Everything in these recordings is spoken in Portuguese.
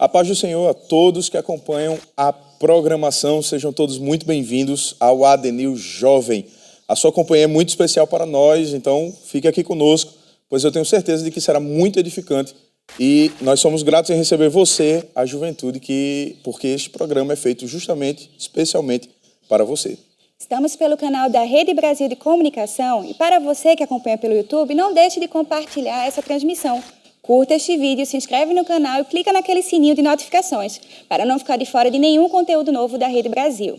A paz do Senhor a todos que acompanham a programação, sejam todos muito bem-vindos ao ADNews Jovem. A sua companhia é muito especial para nós, então fique aqui conosco, pois eu tenho certeza de que será muito edificante e nós somos gratos em receber você, a juventude, porque este programa é feito justamente, especialmente para você. Estamos pelo canal da Rede Brasil de Comunicação e para você que acompanha pelo YouTube, não deixe de compartilhar essa transmissão. Curta este vídeo, se inscreve no canal e clica naquele sininho de notificações para não ficar de fora de nenhum conteúdo novo da Rede Brasil.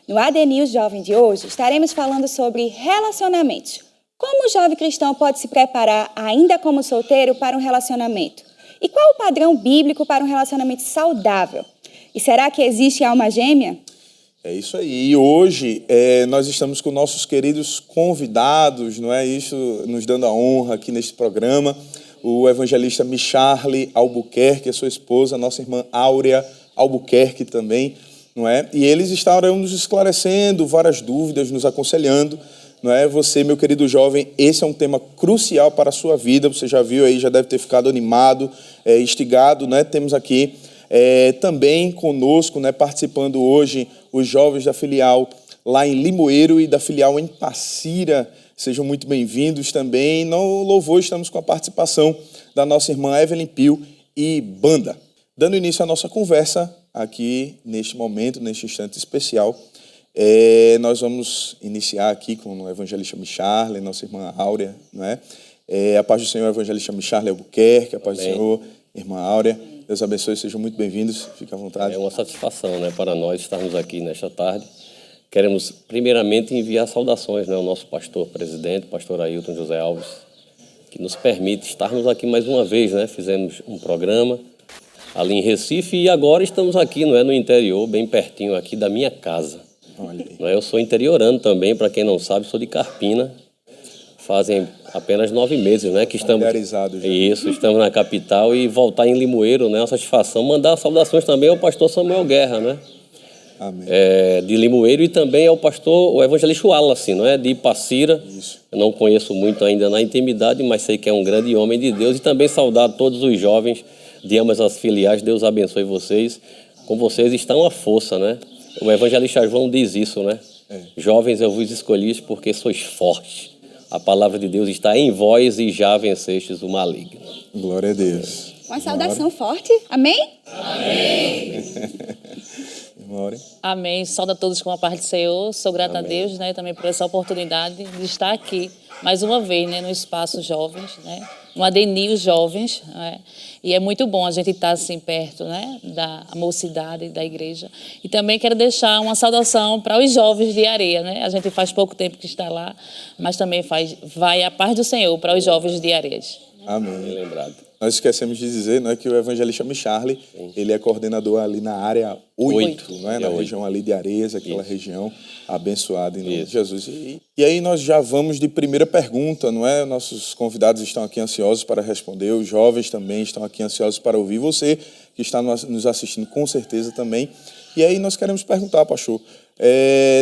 No ADNews Jovem de hoje, estaremos falando sobre relacionamentos. Como o jovem cristão pode se preparar, ainda como solteiro, para um relacionamento? E qual o padrão bíblico para um relacionamento saudável? E será que existe alma gêmea? É isso aí. E hoje nós estamos com nossos queridos convidados, não é isso? Nos dando a honra aqui neste programa. O evangelista Micharle Albuquerque, a sua esposa, a nossa irmã Áurea Albuquerque também, não é? E eles estarão nos esclarecendo várias dúvidas, nos aconselhando, não é? Você, meu querido jovem, esse é um tema crucial para a sua vida. Você já viu aí, já deve ter ficado animado, instigado, né? Temos aqui também conosco, né, participando hoje, os jovens da filial lá em Limoeiro e da filial em Passira. Sejam muito bem-vindos também. No louvor estamos com a participação da nossa irmã Evelyn Pio e banda. Dando início à nossa conversa aqui neste momento, neste instante especial, nós vamos iniciar aqui com o evangelista Micharle, nossa irmã Áurea, não é? A paz do Senhor, evangelista Micharle Albuquerque, a paz do Senhor, irmã Áurea. Deus abençoe, sejam muito bem-vindos, fique à vontade. É uma satisfação, né, para nós estarmos aqui nesta tarde. Queremos, primeiramente, enviar saudações, né, ao nosso pastor presidente, pastor Ailton José Alves, que nos permite estarmos aqui mais uma vez, né? Fizemos um programa ali em Recife e agora estamos aqui, não é, no interior, bem pertinho aqui da minha casa. Olha aí. Não é, eu sou interiorano também, para quem não sabe, sou de Carpina. Fazem apenas 9 meses, né, que estamos... Familiarizado já. Isso, estamos na capital e voltar em Limoeiro, né, uma satisfação. Mandar saudações também ao pastor Samuel Guerra, né? Amém. De Limoeiro, e também ao pastor, o evangelista Wallace, não é? De Passira. Isso. Eu não conheço muito ainda na intimidade, mas sei que é um grande homem de Deus. E também saudar todos os jovens de ambas as filiais. Deus abençoe vocês. Com vocês estão a força, né? O evangelista João diz isso, né? Jovens, eu vos escolhi porque sois fortes. A palavra de Deus está em vós e já vencestes o maligno. Glória a Deus. Uma saudação forte. Amém? Amém. Glória. Amém. Saúde a todos com a paz do Senhor. Sou grata Amém. a Deus, né, também por essa oportunidade de estar aqui mais uma vez, né, no Espaço Jovens, né, no ADNews Jovens, né, e é muito bom a gente estar assim perto, né, da mocidade da igreja. E também quero deixar uma saudação para os jovens de Areia, né? A gente faz pouco tempo que está lá, mas também vai a paz do Senhor para os jovens de Areias. Amém. Bem lembrado. Nós esquecemos de dizer, não é, que o evangelista Micharle, ele é coordenador ali na área 8, não é? Na região ali de Areias, aquela região abençoada em nome de Jesus. E aí nós já vamos de primeira pergunta, não é? Nossos convidados estão aqui ansiosos para responder, os jovens também estão aqui ansiosos para ouvir, você que está nos assistindo com certeza também. E aí nós queremos perguntar, pastor,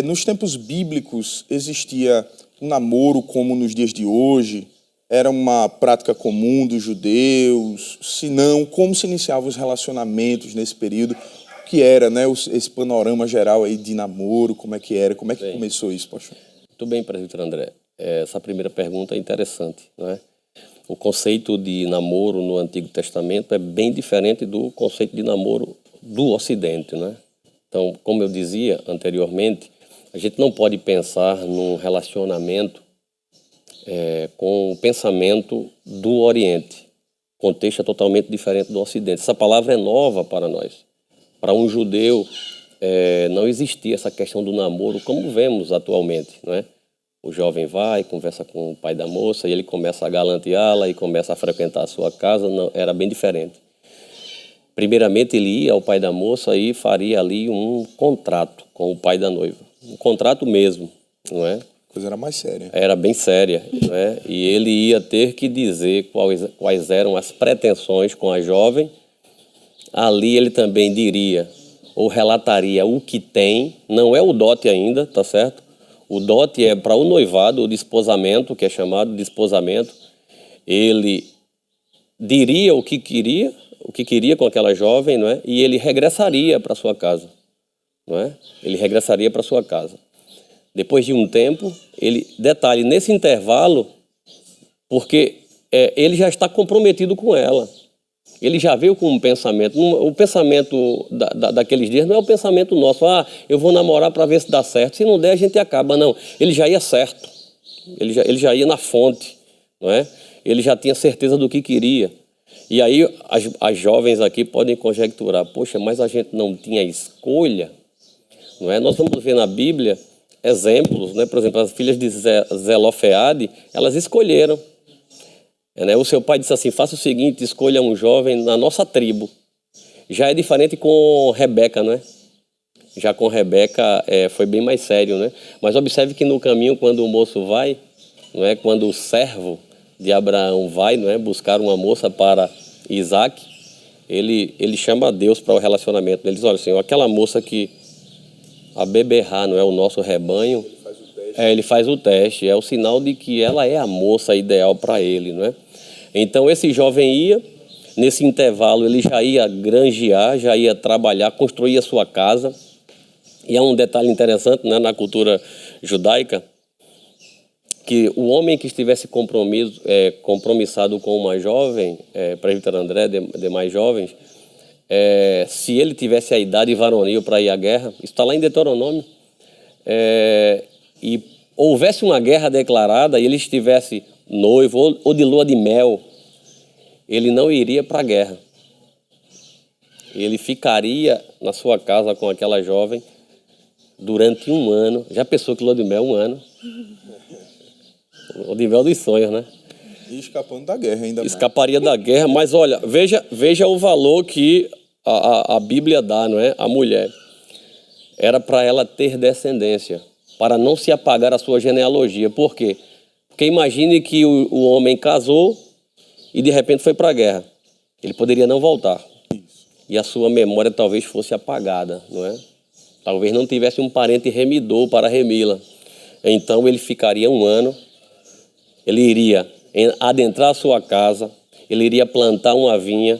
nos tempos bíblicos existia um namoro como nos dias de hoje? Era uma prática comum dos judeus? Se não, como se iniciavam os relacionamentos nesse período? O que era, né, esse panorama geral aí de namoro? Como é que era? Como é que começou isso, pastor? Muito bem, presbítero André. Essa primeira pergunta é interessante, não é? O conceito de namoro no Antigo Testamento é bem diferente do conceito de namoro do Ocidente, né? Então, como eu dizia anteriormente, a gente não pode pensar num relacionamento com o pensamento do Oriente. O contexto é totalmente diferente do Ocidente. Essa palavra é nova para nós. Para um judeu, não existia essa questão do namoro como vemos atualmente, não é? O jovem vai, conversa com o pai da moça e ele começa a galanteá-la e começa a frequentar a sua casa. Não, era bem diferente. Primeiramente, ele ia ao pai da moça e faria ali um contrato com o pai da noiva. Um contrato mesmo, não é? A coisa era mais séria. Era bem séria, não é? E ele ia ter que dizer quais eram as pretensões com a jovem. Ali ele também diria ou relataria o que tem. Não é o dote ainda, tá certo? O dote é para o noivado, o desposamento, que é chamado de desposamento. Ele diria o que queria, o que queria com aquela jovem, não é? E ele regressaria para sua casa, não é? Ele regressaria para sua casa. Depois de um tempo, detalhe, nesse intervalo, porque ele já está comprometido com ela. Ele já veio com um pensamento. O pensamento daqueles dias não é o pensamento nosso. Eu vou namorar para ver se dá certo. Se não der, a gente acaba. Não, ele já ia certo. Ele já ia na fonte, não é? Ele já tinha certeza do que queria. E aí as jovens aqui podem conjecturar, poxa, mas a gente não tinha escolha, não é? Nós vamos ver na Bíblia exemplos, né? Por exemplo, as filhas de Zelofeade, elas escolheram. Né? O seu pai disse assim, faça o seguinte, escolha um jovem na nossa tribo. Já é diferente com Rebeca, não é? Já com Rebeca foi bem mais sério, né? Mas observe que no caminho, quando o moço vai, não é? Quando o servo de Abraão vai, não é? Buscar uma moça para Isaac, ele chama a Deus para o relacionamento. Ele diz, olha, Senhor, aquela moça que a beberrar, não é? O nosso rebanho, ele faz o teste, é o sinal de que ela é a moça ideal para ele, não é? Então esse jovem ia, nesse intervalo ele já ia granjear, já ia trabalhar, construir a sua casa. E há um detalhe interessante, né, na cultura judaica, que o homem que estivesse compromissado com uma jovem, presbítero André, demais jovens, se ele tivesse a idade varonil para ir à guerra, isso está lá em Deuteronômio, e houvesse uma guerra declarada e ele estivesse noivo ou de lua de mel, ele não iria para a guerra. Ele ficaria na sua casa com aquela jovem durante um ano. Já pensou que lua de mel, um ano? Lua de mel dos sonhos, né? E escapando da guerra ainda mais. Escaparia da guerra, mas olha, veja o valor que a Bíblia dá, não é? A mulher. Era para ela ter descendência, para não se apagar a sua genealogia. Por quê? Porque imagine que o homem casou e de repente foi para a guerra. Ele poderia não voltar. E a sua memória talvez fosse apagada, não é? Talvez não tivesse um parente remidor para remi-la. Então ele ficaria um ano, ele iria adentrar a sua casa, ele iria plantar uma vinha,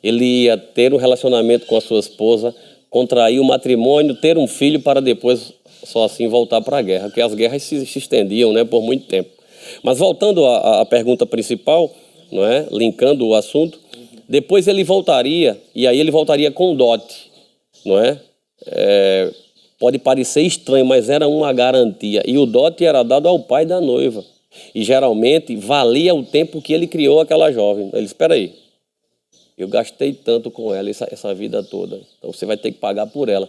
ele ia ter um relacionamento com a sua esposa, contrair o matrimônio, ter um filho para depois só assim voltar para a guerra, porque as guerras se estendiam, né, por muito tempo. Mas voltando à pergunta principal, não é? Linkando o assunto, depois ele voltaria, e aí ele voltaria com dote, não é? Pode parecer estranho, mas era uma garantia. E o dote era dado ao pai da noiva. E geralmente valia o tempo que ele criou aquela jovem. Ele disse, espera aí, eu gastei tanto com ela essa vida toda, então você vai ter que pagar por ela.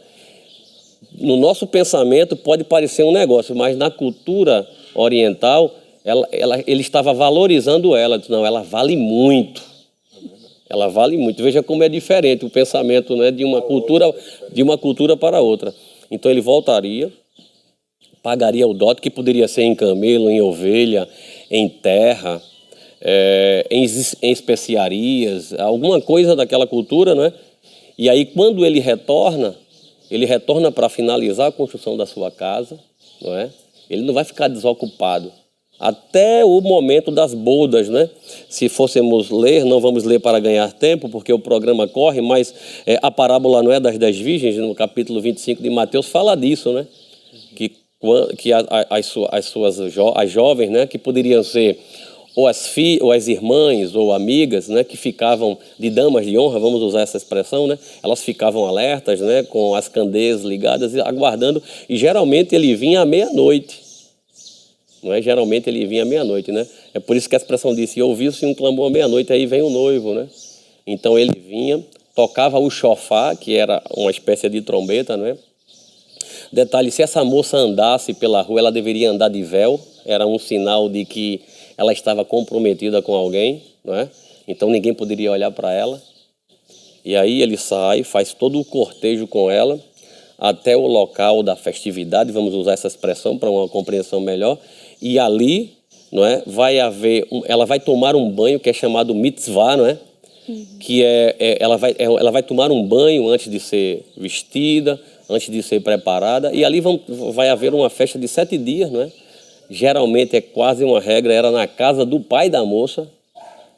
No nosso pensamento pode parecer um negócio, mas na cultura oriental, ele estava valorizando ela. Disse, não, ela vale muito. Ela vale muito. Veja como é diferente o pensamento, né, de uma cultura para outra. Então ele voltaria, pagaria o dote, que poderia ser em camelo, em ovelha, em terra, em especiarias, alguma coisa daquela cultura, né? E aí quando ele retorna para finalizar a construção da sua casa, não é? Ele não vai ficar desocupado. Até o momento das bodas, né? Se fôssemos ler, não vamos ler para ganhar tempo, porque o programa corre, mas a parábola, não é, das 10 virgens, no capítulo 25 de Mateus, fala disso, né? Que as jovens, né, que poderiam ser ou as irmãs ou amigas, né, que ficavam de damas de honra, vamos usar essa expressão, né? Elas ficavam alertas, né, com as candeias ligadas, aguardando, e geralmente ele vinha à meia-noite. Não é? Geralmente ele vinha à meia-noite, né? É por isso que a expressão disse, ouviu-se um clamor à meia-noite, aí vem o noivo, né? Então ele vinha, tocava o chofar, que era uma espécie de trombeta, não é? Detalhe, se essa moça andasse pela rua, ela deveria andar de véu, era um sinal de que ela estava comprometida com alguém, não é? Então ninguém poderia olhar para ela. E aí ele sai, faz todo o cortejo com ela, até o local da festividade, vamos usar essa expressão para uma compreensão melhor, e ali, não é, ela vai tomar um banho que é chamado mitzvah, não é? Que ela vai tomar um banho antes de ser vestida, antes de ser preparada, e ali vai haver uma festa de 7 dias, não é? Geralmente é quase uma regra, era na casa do pai da moça,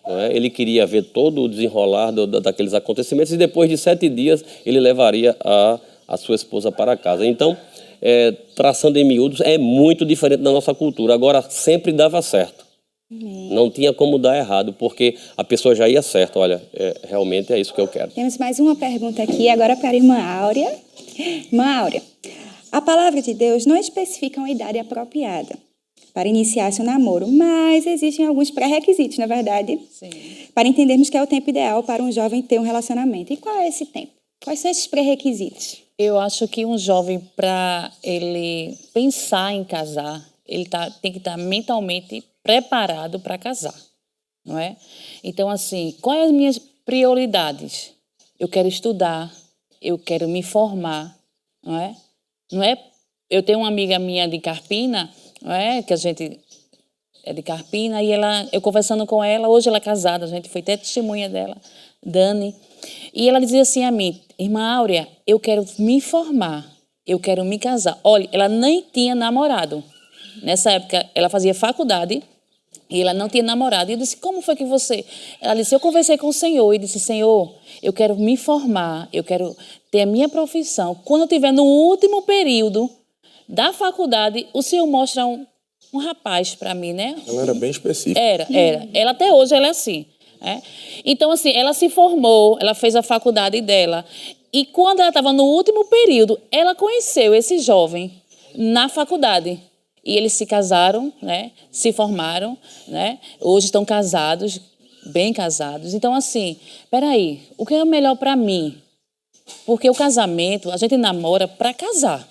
não é? Ele queria ver todo o desenrolar daqueles acontecimentos e depois de 7 dias ele levaria a sua esposa para casa. Então, traçando em miúdos, é muito diferente da nossa cultura. Agora, sempre dava certo. Não tinha como dar errado, porque a pessoa já ia certo. Olha, realmente é isso que eu quero. Temos mais uma pergunta aqui, agora para a irmã Áurea. Irmã Áurea, a palavra de Deus não especifica uma idade apropriada para iniciar seu namoro, mas existem alguns pré-requisitos, na verdade, Sim. para entendermos que é o tempo ideal para um jovem ter um relacionamento. E qual é esse tempo? Quais são esses pré-requisitos? Eu acho que um jovem, para ele pensar em casar, ele tem que estar mentalmente preparado para casar, não é? Então, assim, quais as minhas prioridades? Eu quero estudar, eu quero me formar, não é? Não é? Eu tenho uma amiga minha de Carpina, não é? Que a gente é de Carpina, e eu conversando com ela, hoje ela é casada, a gente foi até testemunha dela, Dani, e ela dizia assim a mim, irmã Áurea, eu quero me formar, eu quero me casar. Olha, ela nem tinha namorado. Nessa época, ela fazia faculdade e ela não tinha namorado. E eu disse, como foi que você... Ela disse, eu conversei com o Senhor e disse, Senhor, eu quero me formar, eu quero ter a minha profissão. Quando eu estiver no último período da faculdade, o Senhor mostra um rapaz para mim, né? Ela era bem específica. Era. Ela até hoje ela é assim. Então, assim, ela se formou, ela fez a faculdade dela. E quando ela estava no último período, ela conheceu esse jovem na faculdade. E eles se casaram, né? Se formaram, né? Hoje estão casados, bem casados. Então, assim, peraí, o que é melhor para mim? Porque o casamento, a gente namora para casar.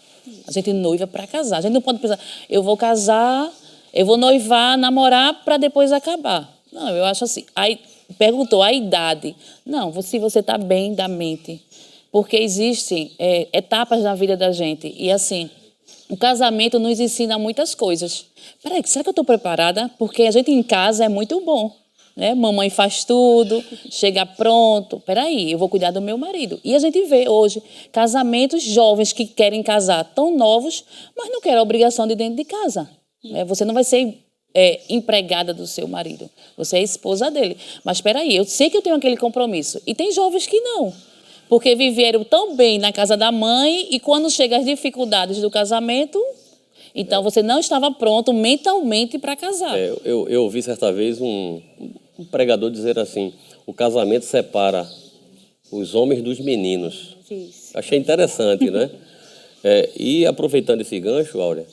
A gente noiva para casar. A gente não pode pensar, eu vou casar, eu vou noivar, namorar para depois acabar. Não, eu acho assim. Aí perguntou a idade. Não, se você está bem da mente. Porque existem etapas na vida da gente. E assim, o casamento nos ensina muitas coisas. Peraí, será que eu estou preparada? Porque a gente em casa é muito bom, né? Mamãe faz tudo, chega pronto. Peraí, eu vou cuidar do meu marido. E a gente vê hoje casamentos jovens que querem casar tão novos, mas não querem a obrigação de dentro de casa. Você não vai ser empregada do seu marido. Você é esposa dele. Mas peraí, eu sei que eu tenho aquele compromisso. E tem jovens que não. Porque viveram tão bem na casa da mãe e quando chegam as dificuldades do casamento, então você não estava pronto mentalmente para casar. Eu ouvi certa vez um pregador dizer assim, o casamento separa os homens dos meninos. Isso. Achei interessante, né? E aproveitando esse gancho, Áurea,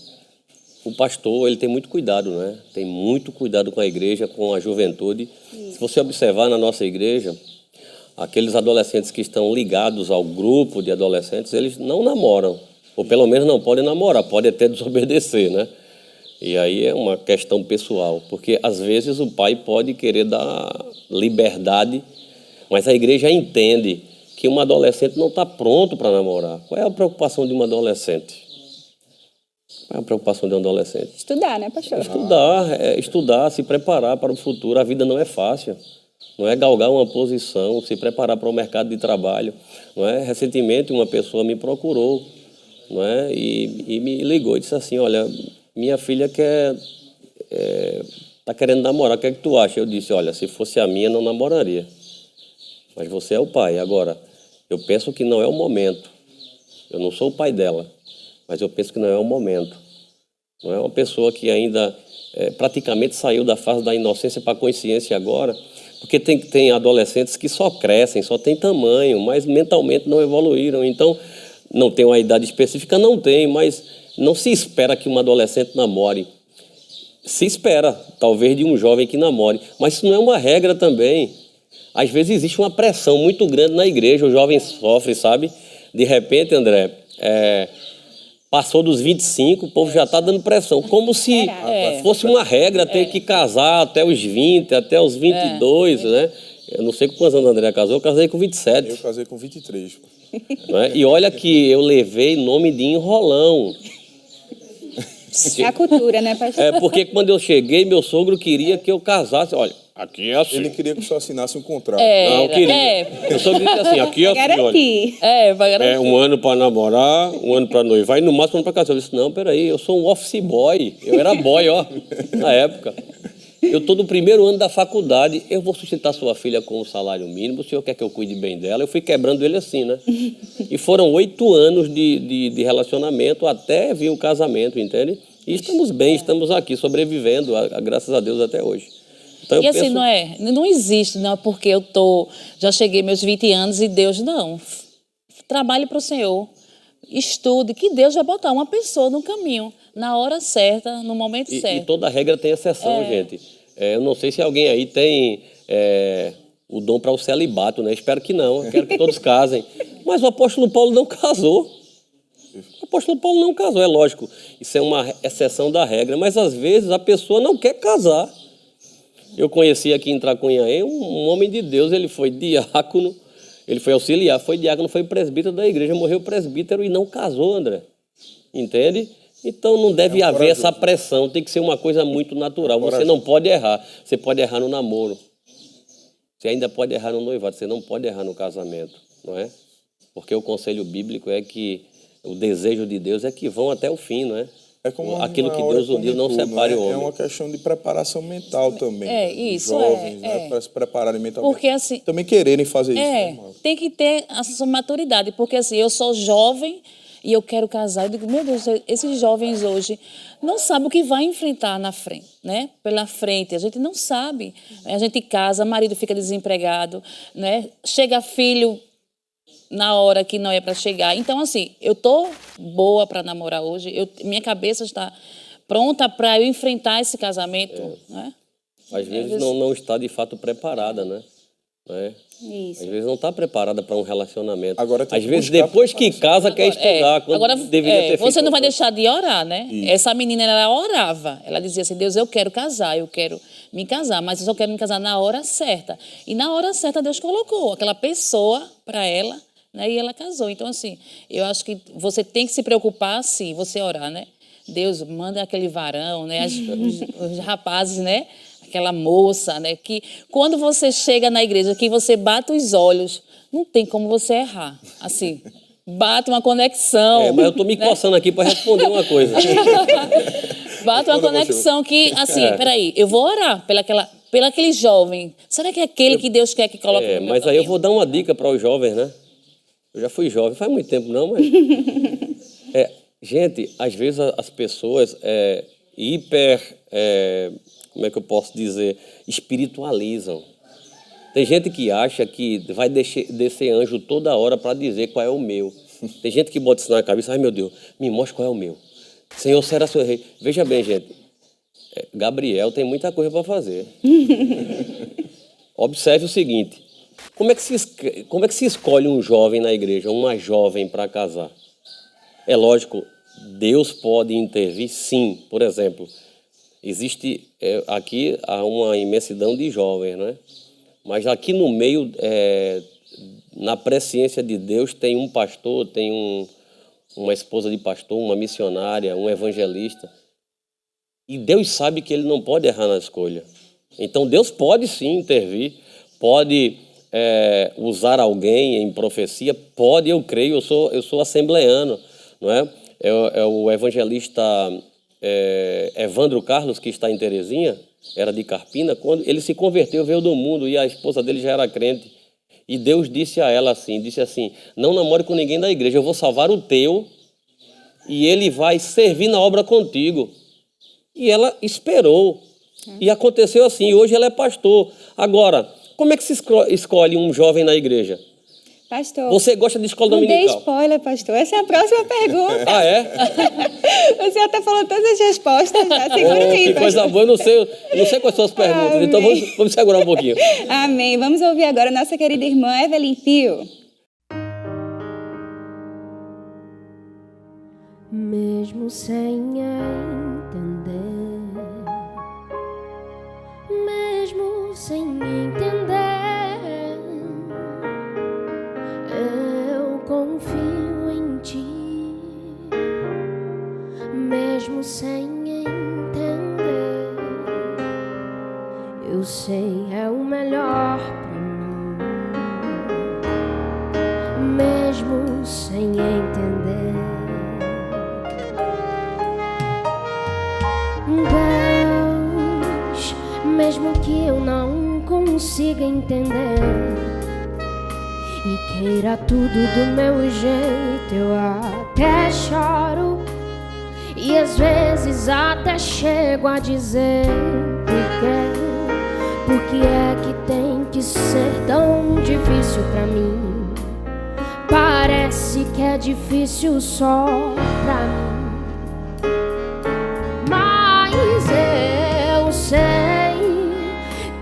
o pastor, ele tem muito cuidado, né? Tem muito cuidado com a igreja, com a juventude. Isso. Se você observar na nossa igreja, aqueles adolescentes que estão ligados ao grupo de adolescentes, eles não namoram. Ou pelo menos não podem namorar, podem até desobedecer, né? E aí é uma questão pessoal. Porque às vezes o pai pode querer dar liberdade, mas a igreja entende que um adolescente não está pronto para namorar. Qual é a preocupação de um adolescente? Qual é a preocupação de um adolescente? Estudar, né, pastor? Estudar, se preparar para o futuro. A vida não é fácil. Não é galgar uma posição, se preparar para o mercado de trabalho. Não é? Recentemente, uma pessoa me procurou, não é? E me ligou e disse assim, olha, minha filha está querendo namorar, o que é que tu acha? Eu disse, olha, se fosse a minha, não namoraria. Mas você é o pai. Agora, eu penso que não é o momento. Eu não sou o pai dela, mas eu penso que não é o momento. Não é uma pessoa que ainda praticamente saiu da fase da inocência para a consciência agora, porque tem adolescentes que só crescem, só têm tamanho, mas mentalmente não evoluíram. Então, não tem uma idade específica? Não tem, mas não se espera que um adolescente namore. Se espera, talvez, de um jovem que namore, mas isso não é uma regra também. Às vezes existe uma pressão muito grande na igreja, o jovem sofre, sabe? De repente, André, passou dos 25, o povo já está dando pressão, como se fosse uma regra ter que casar até os 20, até os 22, né? Eu não sei com quantos anos a André casou, eu casei com 27. Eu casei com 23. Né? E olha que eu levei nome de enrolão. É a cultura, né, pastor? Porque quando eu cheguei, meu sogro queria que eu casasse. Olha, aqui é assim. Ele queria que só assinasse um contrato. Não, eu queria. Meu sogro disse assim, aqui é assim, olha. Vai garantir. Um ano para namorar, um ano para noivar e no máximo um ano para casar. Eu disse, não, peraí, eu sou um office boy. Eu era boy, ó, na época. eu estou no primeiro ano da faculdade, eu vou sustentar sua filha com um salário mínimo, o senhor quer que eu cuide bem dela? Eu fui quebrando ele assim, né? E foram 8 anos de relacionamento até vir o casamento, entende? E estamos bem, estamos aqui, sobrevivendo, graças a Deus, até hoje. Então, E assim, não existe, não é porque já cheguei meus 20 anos e Deus, não. Trabalhe para o Senhor, estude, que Deus vai botar uma pessoa no caminho, na hora certa, no momento certo. E toda regra tem exceção, gente. Eu não sei se alguém aí tem o dom para o celibato, né? Espero que não, eu quero que todos casem. Mas o apóstolo Paulo não casou. O apóstolo Paulo não casou, é lógico, isso é uma exceção da regra, mas às vezes a pessoa não quer casar. Eu conheci aqui em Tracunhaém um homem de Deus, ele foi diácono, ele foi auxiliar, foi diácono, foi presbítero da igreja, morreu presbítero e não casou, André. Entende? Então não deve haver essa pressão, tem que ser uma coisa muito natural. Você não pode errar, você pode errar no namoro, você ainda pode errar no noivado, você não pode errar no casamento, não é? Porque o conselho bíblico é que o desejo de Deus é que vão até o fim, não é? É como aquilo que Deus uniu, não separe o homem. É uma questão de preparação mental também. Isso, jovens, né? Para se prepararem mentalmente. Porque, assim, também quererem fazer isso. Né, tem que ter a sua maturidade, porque assim, eu sou jovem e eu quero casar. Eu digo, meu Deus, esses jovens hoje não sabem o que vai enfrentar na frente, né? Pela frente, a gente não sabe. A gente casa, marido fica desempregado, né? Chega filho na hora que não é para chegar. Então, assim, eu tô boa para namorar hoje, minha cabeça está pronta para eu enfrentar esse casamento. Né? Às vezes não está, de fato, preparada, né? Isso. Às vezes não está preparada para um relacionamento. Agora, às vezes, depois que casa, quer estudar. Agora, deveria ter você feito não vai deixar de orar, né? Isso. Essa menina, ela orava. Ela dizia assim, Deus, eu quero casar, eu quero me casar, mas eu só quero me casar na hora certa. E na hora certa, Deus colocou aquela pessoa para ela, né? E ela casou. Então, assim, eu acho que você tem que se preocupar, sim, você orar, né? Deus, manda aquele varão, né? Os rapazes, né? Aquela moça, né? Que quando você chega na igreja, que você bate os olhos, não tem como você errar. Assim, bate uma conexão. Mas eu estou me coçando aqui para responder uma coisa. Bate uma conexão que, assim, peraí, eu vou orar pelo aquele jovem. Será que é aquele que Deus quer que coloque no meu Mas caminho? aí eu vou dar uma dica para os jovens, né? Eu já fui jovem, faz muito tempo não, mas... gente, às vezes as pessoas como é que eu posso dizer? Espiritualizam. Tem gente que acha que vai descer anjo toda hora para dizer qual é o meu. Tem gente que bota isso na cabeça, ai meu Deus, me mostra qual é o meu. Senhor, será seu rei? Veja bem, gente, Gabriel tem muita coisa para fazer. Observe o seguinte, como é que se escolhe um jovem na igreja, uma jovem para casar? É lógico, Deus pode intervir, sim. Por exemplo, existe aqui há uma imensidão de jovens, né? Mas aqui no meio, na presciência de Deus, tem um pastor, tem uma esposa de pastor, uma missionária, um evangelista. E Deus sabe que ele não pode errar na escolha. Então Deus pode sim intervir, pode usar alguém em profecia, pode, eu creio, eu sou assembleano, não é? É o evangelista Evandro Carlos, que está em Terezinha, era de Carpina, quando ele se converteu, veio do mundo e a esposa dele já era crente. E Deus disse a ela assim, não namore com ninguém da igreja, eu vou salvar o teu e ele vai servir na obra contigo. E ela esperou. E aconteceu assim, hoje ela é pastor. Agora, como é que se escolhe um jovem na igreja? Pastor, você gosta de escola não dominical? Não dê spoiler, pastor. Essa é a próxima pergunta. Ah, é? Você até falou todas as respostas já. Segura aí, que coisa boa. Eu não sei quais são as perguntas. Amém. Então vamos segurar um pouquinho. Amém. Vamos ouvir agora nossa querida irmã Evelyn Pio. Mesmo sem entender, mesmo sem entender, eu confio em ti. Mesmo sem entender, eu sei é o melhor pra mim. Mesmo sem entender, Deus mesmo que eu não consiga entender e queira tudo do meu jeito, eu até choro e às vezes até chego a dizer por que é que tem que ser tão difícil pra mim? Parece que é difícil só pra mim. Mas eu sei,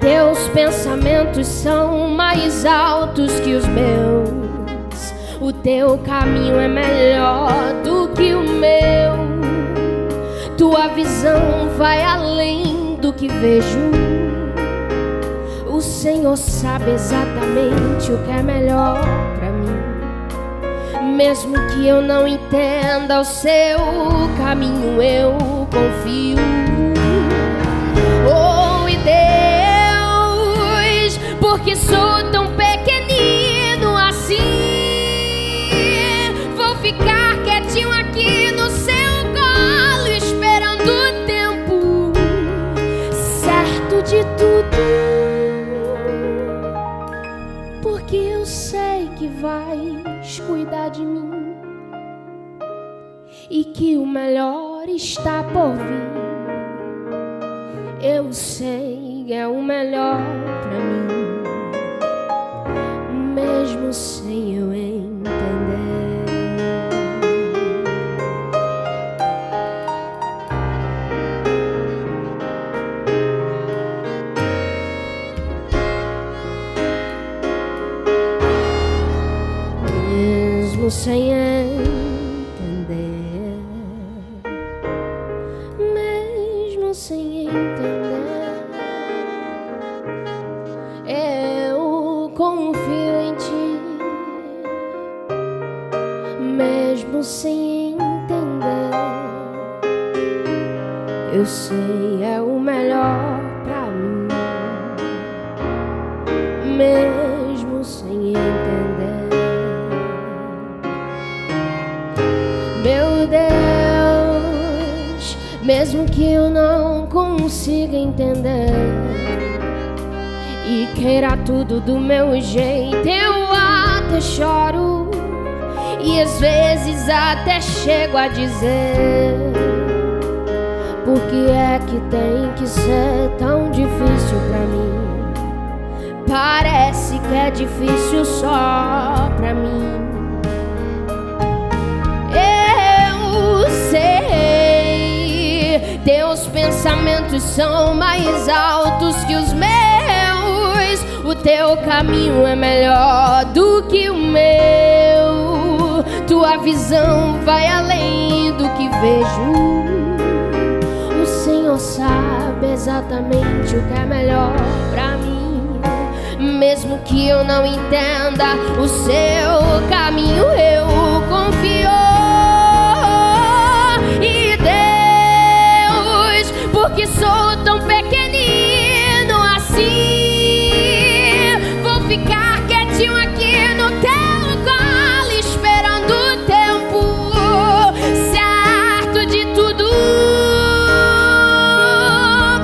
teus pensamentos são mais altos que os meus. O teu caminho é melhor do que o meu. Tua visão vai além do que vejo. O Senhor sabe exatamente o que é melhor pra mim. Mesmo que eu não entenda o seu caminho, eu confio. Oh, e Deus, porque sou tão pequenino assim, vou ficar quietinho aqui no seu colo, esperando o tempo certo de tudo, porque eu sei que vais cuidar de mim e que o melhor está por vir. Eu sei que é o melhor pra mim, mesmo sem eu entender. Mesmo sem entender, mesmo sem entender, eu confio em ti. Mesmo sem entender, eu sei é o melhor pra mim, mesmo sem entender. Meu Deus, mesmo que eu não consiga entender e queira tudo do meu jeito, eu até choro e às vezes até chego a dizer por que é que tem que ser tão difícil pra mim? Parece que é difícil só pra mim. Teus pensamentos são mais altos que os meus. O teu caminho é melhor do que o meu. Tua visão vai além do que vejo. O Senhor sabe exatamente o que é melhor pra mim. Mesmo que eu não entenda o seu caminho, eu confio. Porque sou tão pequenino assim, vou ficar quietinho aqui no teu colo, esperando o tempo certo de tudo,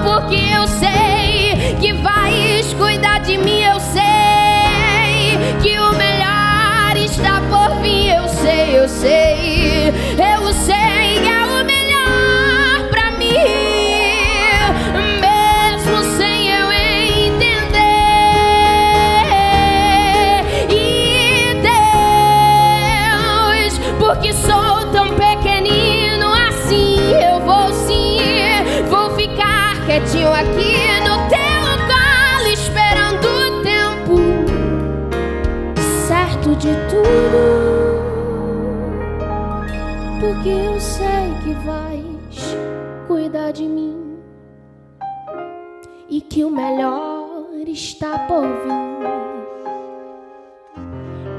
porque eu sei que vais cuidar de mim, eu sei que o melhor está por vir, eu sei, eu sei, eu sei que é o melhor pra mim. Porque sou tão pequenino assim, eu vou sim, vou ficar quietinho aqui no teu colo, esperando o tempo certo de tudo, porque eu sei que vais cuidar de mim e que o melhor está por vir.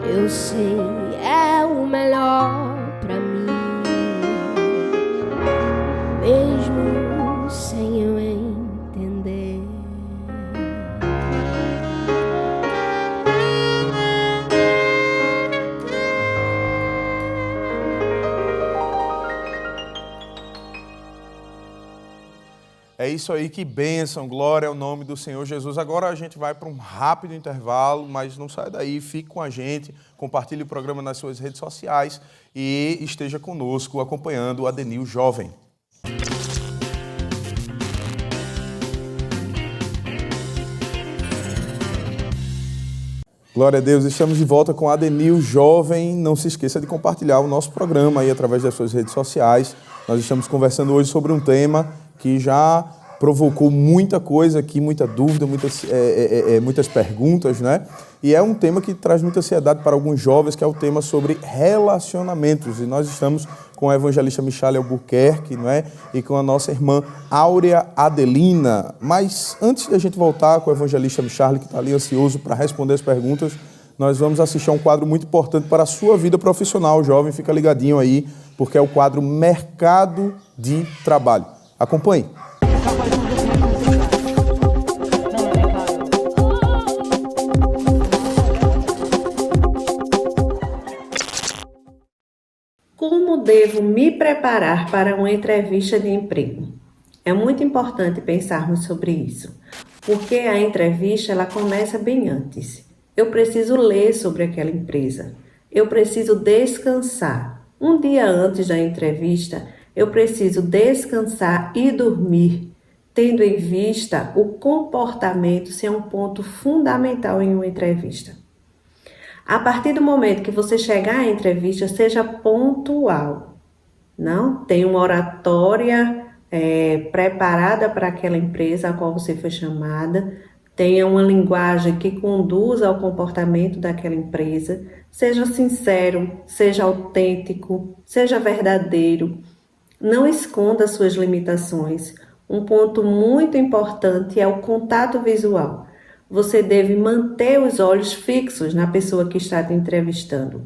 Eu sei é o melhor pra mim, mesmo sem eu entender. É isso aí, que bênção, glória ao nome do Senhor Jesus. Agora a gente vai para um rápido intervalo, mas não sai daí, fique com a gente, compartilhe o programa nas suas redes sociais e esteja conosco acompanhando o Adenil Jovem. Glória a Deus, estamos de volta com o Adenil Jovem. Não se esqueça de compartilhar o nosso programa aí através das suas redes sociais. Nós estamos conversando hoje sobre um tema que já provocou muita coisa aqui, muita dúvida, muitas perguntas, né? E é um tema que traz muita ansiedade para alguns jovens, que é o tema sobre relacionamentos. E nós estamos com a evangelista Micharle Albuquerque, não é? E com a nossa irmã Áurea Adelina. Mas antes de a gente voltar com a evangelista Micharle, que está ali ansioso para responder as perguntas, nós vamos assistir a um quadro muito importante para a sua vida profissional, jovem. Fica ligadinho aí, porque é o quadro Mercado de Trabalho. Acompanhe. Como devo me preparar para uma entrevista de emprego? É muito importante pensarmos sobre isso, porque a entrevista ela começa bem antes. Eu preciso ler sobre aquela empresa, eu preciso descansar. Um dia antes da entrevista, eu preciso descansar e dormir, tendo em vista o comportamento ser um ponto fundamental em uma entrevista. A partir do momento que você chegar à entrevista, seja pontual. Não? Tenha uma oratória preparada para aquela empresa a qual você foi chamada. Tenha uma linguagem que conduza ao comportamento daquela empresa. Seja sincero, seja autêntico, seja verdadeiro. Não esconda suas limitações. Um ponto muito importante é o contato visual. Você deve manter os olhos fixos na pessoa que está te entrevistando.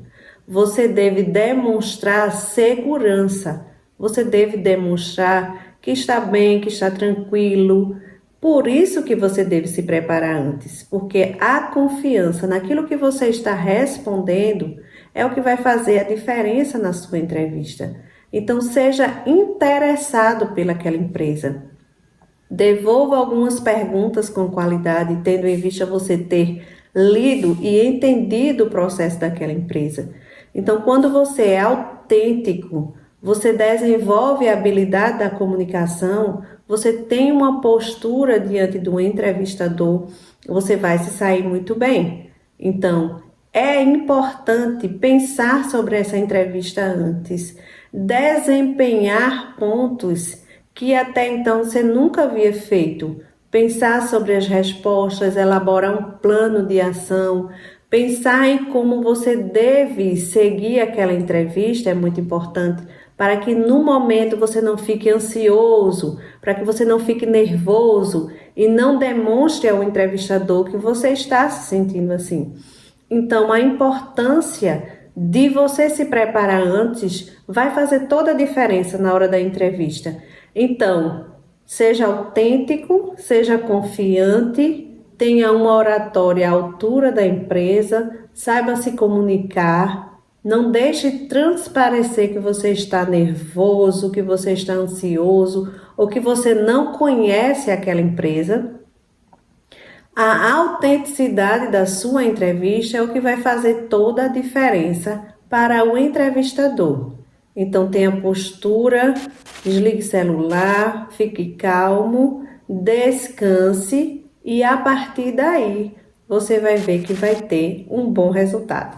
Você deve demonstrar segurança. Você deve demonstrar que está bem, que está tranquilo. Por isso que você deve se preparar antes, porque a confiança naquilo que você está respondendo é o que vai fazer a diferença na sua entrevista. Então, seja interessado pelaquela empresa. Devolva algumas perguntas com qualidade, tendo em vista você ter lido e entendido o processo daquela empresa. Então, quando você é autêntico, você desenvolve a habilidade da comunicação, você tem uma postura diante do entrevistador, você vai se sair muito bem. Então, é importante pensar sobre essa entrevista antes, desempenhar pontos que até então você nunca havia feito. Pensar sobre as respostas, elaborar um plano de ação, pensar em como você deve seguir aquela entrevista é muito importante, para que no momento você não fique ansioso, para que você não fique nervoso e não demonstre ao entrevistador que você está se sentindo assim. Então, a importância de você se preparar antes vai fazer toda a diferença na hora da entrevista. Então, seja autêntico, seja confiante, tenha uma oratória à altura da empresa, saiba se comunicar, não deixe transparecer que você está nervoso, que você está ansioso ou que você não conhece aquela empresa. A autenticidade da sua entrevista é o que vai fazer toda a diferença para o entrevistador. Então, tenha postura, desligue celular, fique calmo, descanse e a partir daí você vai ver que vai ter um bom resultado.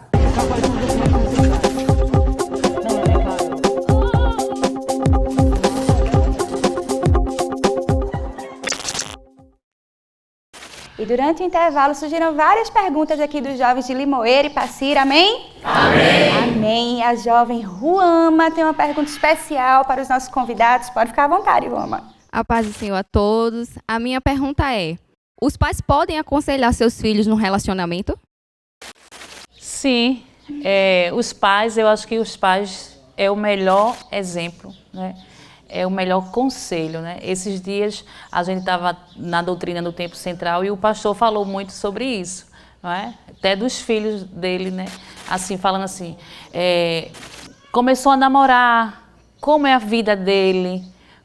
E durante o intervalo surgiram várias perguntas aqui dos jovens de Limoeiro e Passira, amém? Amém! Amém! A jovem Ruama tem uma pergunta especial para os nossos convidados. Pode ficar à vontade, Ruama. A paz do Senhor a todos. A minha pergunta é: os pais podem aconselhar seus filhos no relacionamento? Sim, os pais, eu acho que os pais é o melhor exemplo, né? É o melhor conselho, né? Esses dias a gente estava na doutrina do Tempo Central e o pastor falou muito sobre isso, não é? Até dos filhos dele, né? Assim, falando assim, começou a namorar, como é a vida dele,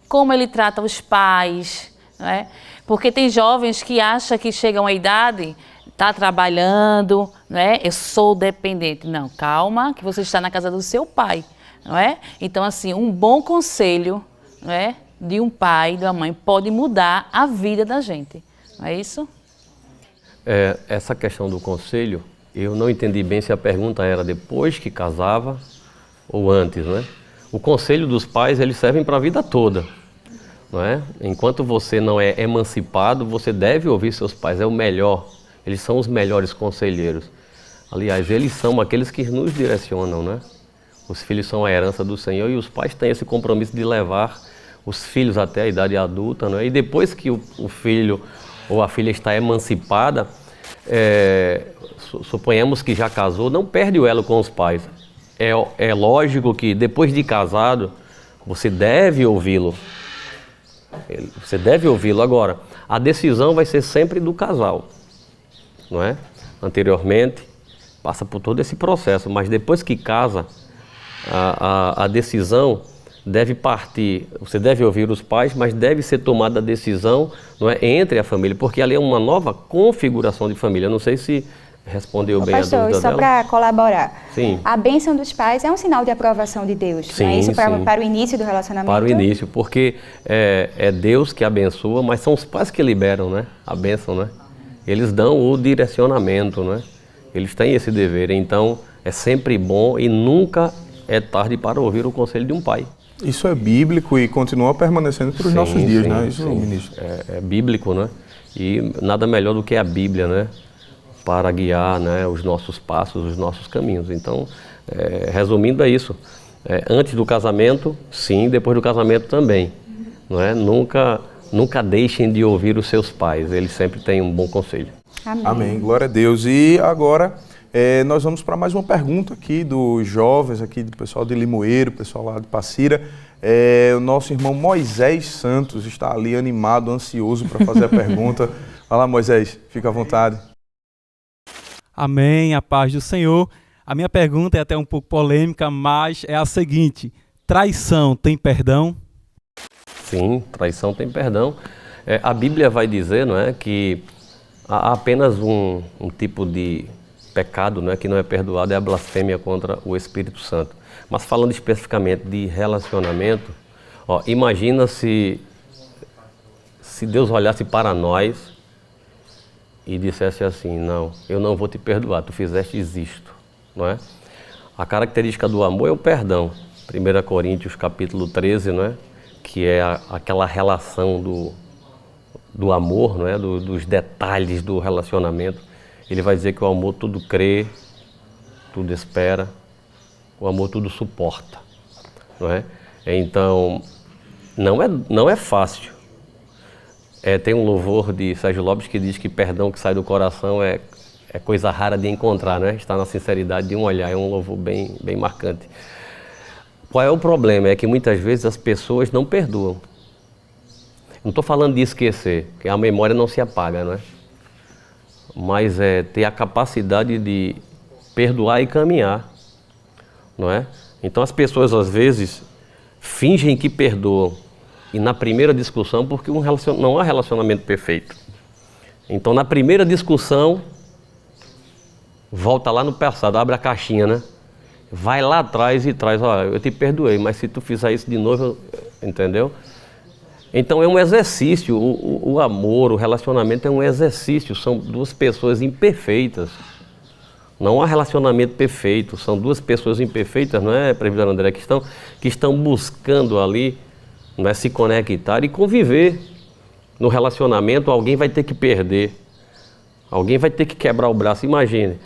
como ele trata os pais, não é? Porque tem jovens que acham que chegam à idade, está trabalhando, não é? Eu sou dependente. Não, calma, que você está na casa do seu pai, não é? Então, assim, um bom conselho, não é, de um pai, de uma mãe, pode mudar a vida da gente, não é isso? Essa questão do conselho, eu não entendi bem se a pergunta era depois que casava ou antes, né? O conselho dos pais, eles servem para a vida toda, não é? Enquanto você não é emancipado, você deve ouvir seus pais, é o melhor. Eles são os melhores conselheiros. Aliás, eles são aqueles que nos direcionam, né? Os filhos são a herança do Senhor e os pais têm esse compromisso de levar os filhos até a idade adulta, né? E depois que o filho ou a filha está emancipada, suponhamos que já casou, não perde o elo com os pais. É lógico que depois de casado, você deve ouvi-lo. Você deve ouvi-lo. Agora, a decisão vai ser sempre do casal, não é? Anteriormente, passa por todo esse processo, mas depois que casa, a decisão deve partir, você deve ouvir os pais, mas deve ser tomada a decisão, não é, entre a família, porque ali é uma nova configuração de família. Eu não sei se respondeu bem pastor, a dúvida só dela. para colaborar. Sim. A bênção dos pais é um sinal de aprovação de Deus, Sim, não é isso? sim. Para o início do relacionamento? Para o início, porque é Deus que abençoa, mas são os pais que liberam, né, a bênção, né? Eles dão o direcionamento, né? Eles têm esse dever, então é sempre bom e nunca é tarde para ouvir o conselho de um pai. Isso é bíblico e continua permanecendo para os nossos dias, sim, né? Isso, sim. ministro. É bíblico, né? E nada melhor do que a Bíblia, né? Para guiar, né, os nossos passos, os nossos caminhos. Então, resumindo, é isso. Antes do casamento, sim, depois do casamento também. Não é? Nunca deixem de ouvir os seus pais, eles sempre têm um bom conselho. Amém. Amém, glória a Deus. E agora nós vamos para mais uma pergunta aqui dos jovens, aqui do pessoal de Limoeiro, pessoal lá de Passira. O nosso irmão Moisés Santos está ali animado, ansioso para fazer a pergunta. Vai lá, Moisés, fica à vontade. Amém, a paz do Senhor. A minha pergunta é até um pouco polêmica, mas é a seguinte: traição tem perdão? Sim, traição tem perdão. A Bíblia vai dizer, não é, que há apenas um tipo de pecado, não é, que não é perdoado, é a blasfêmia contra o Espírito Santo. Mas falando especificamente de relacionamento, imagina se Deus olhasse para nós e dissesse assim: não, eu não vou te perdoar, tu fizeste isto, não é? A característica do amor é o perdão. 1 Coríntios capítulo 13, não é? Que é aquela relação do amor, não é? Dos detalhes do relacionamento. Ele vai dizer que o amor tudo crê, tudo espera, o amor tudo suporta, não é? Então, não é fácil. Tem um louvor de Sérgio Lopes que diz que perdão que sai do coração é coisa rara de encontrar, né? Está na sinceridade de um olhar, é um louvor bem, bem marcante. Qual é o problema? É que muitas vezes as pessoas não perdoam. Não estou falando de esquecer, que a memória não se apaga, não é? Mas é ter a capacidade de perdoar e caminhar, não é? Então as pessoas às vezes fingem que perdoam, e na primeira discussão, porque não há relacionamento perfeito. Então na primeira discussão, volta lá no passado, abre a caixinha, né? Vai lá atrás e traz: eu te perdoei, mas se tu fizer isso de novo, entendeu? Então é um exercício, o amor, o relacionamento é um exercício, são duas pessoas imperfeitas. Não há relacionamento perfeito, são duas pessoas imperfeitas, não é, presbítero André, que estão buscando ali, não é, se conectar e conviver. No relacionamento, alguém vai ter que perder, alguém vai ter que quebrar o braço. Imagine,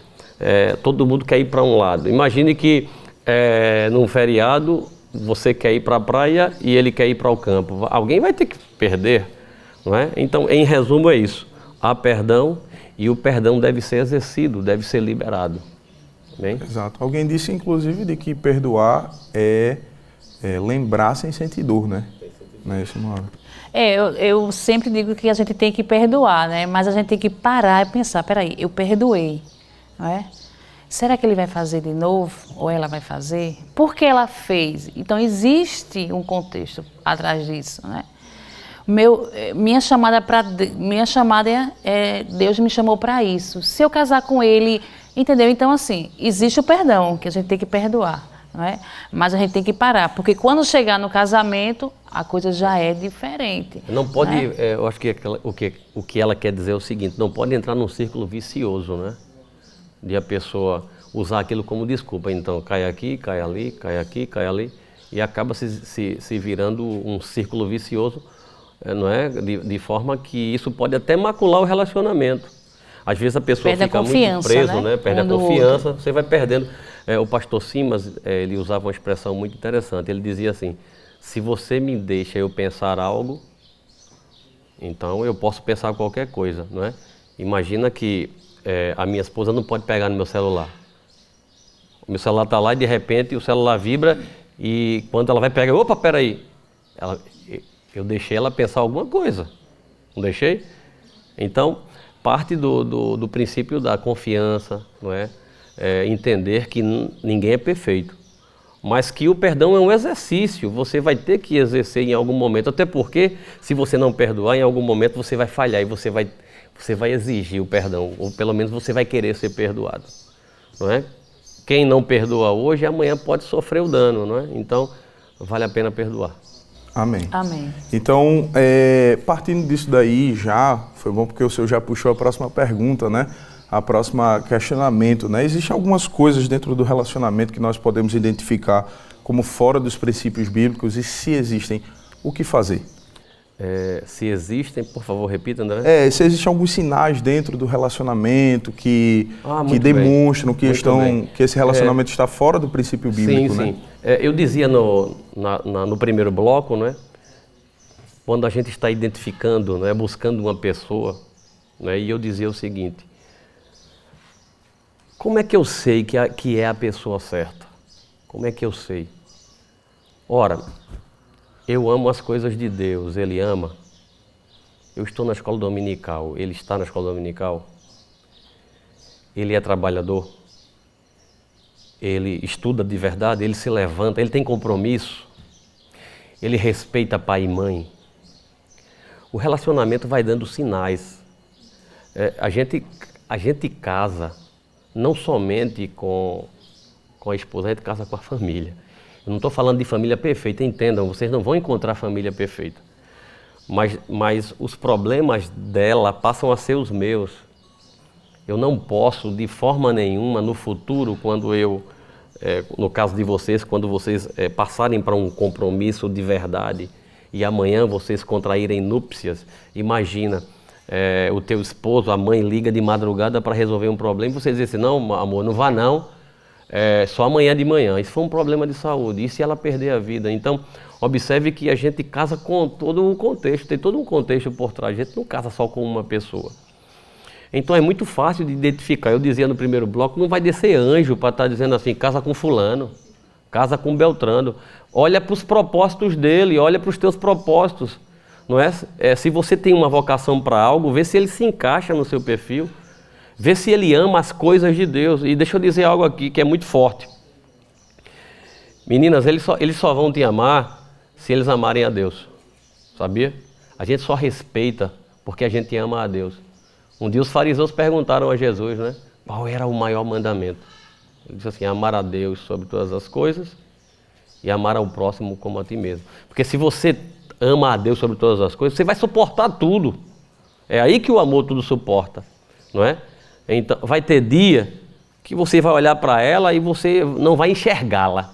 todo mundo quer ir para um lado. Imagine que num feriado você quer ir para a praia e ele quer ir para o campo. Alguém vai ter que perder, não é? Então, em resumo, é isso. Há perdão e o perdão deve ser exercido, deve ser liberado. Bem? Exato. Alguém disse, inclusive, de que perdoar é lembrar sem sentir dor, né? Não é isso, Maura? Eu sempre digo que a gente tem que perdoar, né? Mas a gente tem que parar e pensar: peraí, eu perdoei, não é? Será que ele vai fazer de novo? Ou ela vai fazer? Por que ela fez? Então existe um contexto atrás disso, né? Minha chamada é Deus me chamou para isso. Se eu casar com ele, entendeu? Então, assim, existe o perdão, que a gente tem que perdoar, não é? Mas a gente tem que parar, porque quando chegar no casamento, a coisa já é diferente. Não pode, né? Eu acho que o que ela quer dizer é o seguinte, não pode entrar num círculo vicioso, né? De a pessoa usar aquilo como desculpa. Então, cai aqui, cai ali, cai aqui, cai ali, e acaba se virando um círculo vicioso, não é? De forma que isso pode até macular o relacionamento. Às vezes a pessoa fica muito preso, né? Perde a confiança, você vai perdendo. O pastor Simas, ele usava uma expressão muito interessante, ele dizia assim, se você me deixa eu pensar algo, então eu posso pensar qualquer coisa, não é? Imagina que a minha esposa não pode pegar no meu celular. O meu celular está lá e de repente o celular vibra e quando ela vai pegar, opa, peraí, eu deixei ela pensar alguma coisa, não deixei? Então, parte do princípio da confiança, não é? Entender que ninguém é perfeito, mas que o perdão é um exercício, você vai ter que exercer em algum momento, até porque se você não perdoar, em algum momento você vai falhar e você vai exigir o perdão, ou pelo menos você vai querer ser perdoado, não é? Quem não perdoa hoje, amanhã pode sofrer o dano, não é? Então, vale a pena perdoar. Amém. Amém. Então, partindo disso daí foi bom porque o senhor já puxou a próxima pergunta, né? A próxima questionamento, né? Existem algumas coisas dentro do relacionamento que nós podemos identificar como fora dos princípios bíblicos e se existem, o que fazer? Se existem, por favor, repita, André. Se existem alguns sinais dentro do relacionamento que demonstram que esse relacionamento está fora do princípio bíblico, né? Sim. Eu dizia no primeiro bloco, né? Quando a gente está identificando, né, buscando uma pessoa, né, e eu dizia o seguinte, como é que eu sei que é a pessoa certa? Como é que eu sei? Ora, eu amo as coisas de Deus, Ele ama. Eu estou na escola dominical, Ele está na escola dominical. Ele é trabalhador. Ele estuda de verdade, ele se levanta, ele tem compromisso. Ele respeita pai e mãe. O relacionamento vai dando sinais. A gente casa não somente com a esposa, a gente casa com a família. Eu não estou falando de família perfeita, entendam, vocês não vão encontrar família perfeita. Mas os problemas dela passam a ser os meus. Eu não posso, de forma nenhuma, no futuro, quando no caso de vocês, quando vocês passarem para um compromisso de verdade e amanhã vocês contraírem núpcias, imagina, o teu esposo, a mãe liga de madrugada para resolver um problema e você diz assim, não, amor, não vá não, só amanhã de manhã. Isso foi um problema de saúde, e se ela perder a vida? Então, observe que a gente casa com todo um contexto, tem todo um contexto por trás, a gente não casa só com uma pessoa. Então é muito fácil de identificar. Eu dizia no primeiro bloco, não vai descer anjo para estar dizendo assim, casa com fulano, casa com Beltrano. Olha para os propósitos dele, olha para os teus propósitos. Não é? Se você tem uma vocação para algo, vê se ele se encaixa no seu perfil, vê se ele ama as coisas de Deus. E deixa eu dizer algo aqui que é muito forte. Meninas, eles só vão te amar se eles amarem a Deus. Sabia? A gente só respeita porque a gente ama a Deus. Um dia os fariseus perguntaram a Jesus, né? Qual era o maior mandamento? Ele disse assim, amar a Deus sobre todas as coisas e amar ao próximo como a ti mesmo. Porque se você ama a Deus sobre todas as coisas, você vai suportar tudo. É aí que o amor tudo suporta, não é? Então, vai ter dia que você vai olhar para ela e você não vai enxergá-la.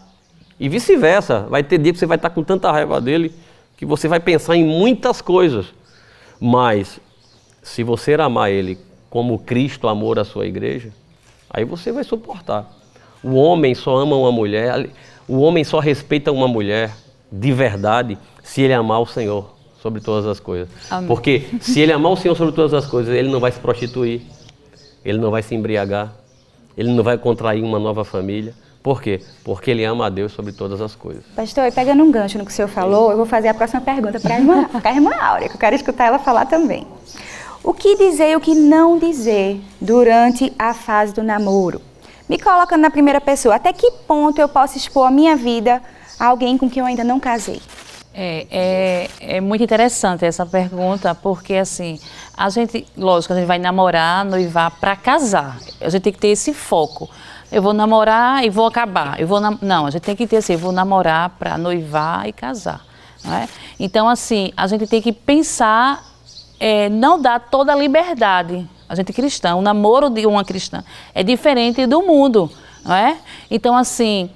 E vice-versa, vai ter dia que você vai estar com tanta raiva dele que você vai pensar em muitas coisas. Mas se você amar ele como Cristo amou a sua igreja, aí você vai suportar. O homem só ama uma mulher, o homem só respeita uma mulher de verdade se ele amar o Senhor sobre todas as coisas. Amém. Porque se ele amar o Senhor sobre todas as coisas, ele não vai se prostituir, ele não vai se embriagar, ele não vai contrair uma nova família. Por quê? Porque ele ama a Deus sobre todas as coisas. Pastor, pegando um gancho no que o senhor falou, eu vou fazer a próxima pergunta para a irmã Áurea, que eu quero escutar ela falar também. O que dizer e o que não dizer durante a fase do namoro? Me colocando na primeira pessoa, até que ponto eu posso expor a minha vida a alguém com quem eu ainda não casei? É muito interessante essa pergunta, porque assim, lógico, a gente vai namorar, noivar para casar. A gente tem que ter esse foco. Eu vou namorar e vou acabar. Não, a gente tem que ter assim, eu vou namorar para noivar e casar. Não é? Então, assim, a gente tem que pensar, não dar toda a liberdade. A gente é cristã, o namoro de uma cristã é diferente do mundo, não é? Então, assim,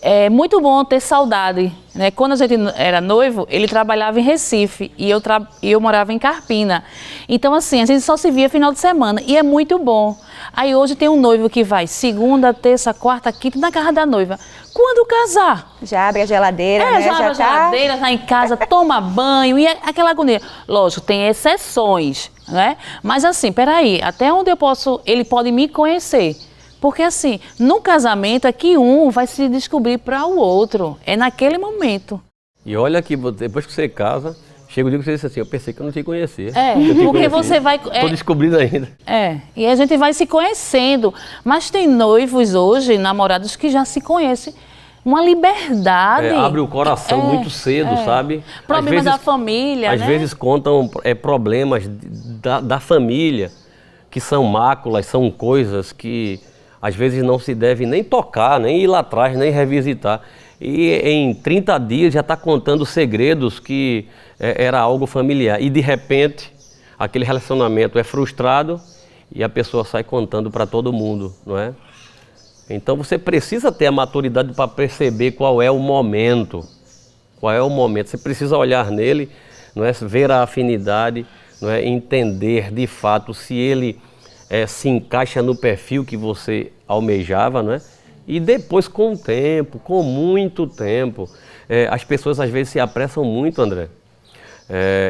é muito bom ter saudade, né? Quando a gente era noivo, ele trabalhava em Recife e eu morava em Carpina. Então, assim, a gente só se via final de semana e é muito bom. Aí hoje tem um noivo que vai segunda, terça, quarta, quinta na casa da noiva. Quando casar? Já abre a geladeira, né? Já abre a geladeira, tá em casa, toma banho e aquela agonia. Lógico, tem exceções, né? Mas assim, peraí, até onde ele pode me conhecer? Porque assim, no casamento é que um vai se descobrir para o outro, é naquele momento. E olha que depois que você casa, chega o dia que você diz assim, eu pensei que eu não te conhecia. Porque você vai... Estou descobrindo ainda. E a gente vai se conhecendo, mas tem noivos hoje, namorados que já se conhecem. Uma liberdade. Abre o coração muito cedo, sabe? Problemas da família, às vezes contam problemas da família, que são máculas, são coisas que às vezes não se deve nem tocar, nem ir lá atrás, nem revisitar. E em 30 dias já está contando segredos que era algo familiar. E de repente, aquele relacionamento é frustrado e a pessoa sai contando para todo mundo, não é? Então você precisa ter a maturidade para perceber qual é o momento. Qual é o momento. Você precisa olhar nele, não é? Ver a afinidade, não é? Entender de fato se ele se encaixa no perfil que você almejava, não é? E depois, com o tempo, com muito tempo, as pessoas às vezes se apressam muito, André.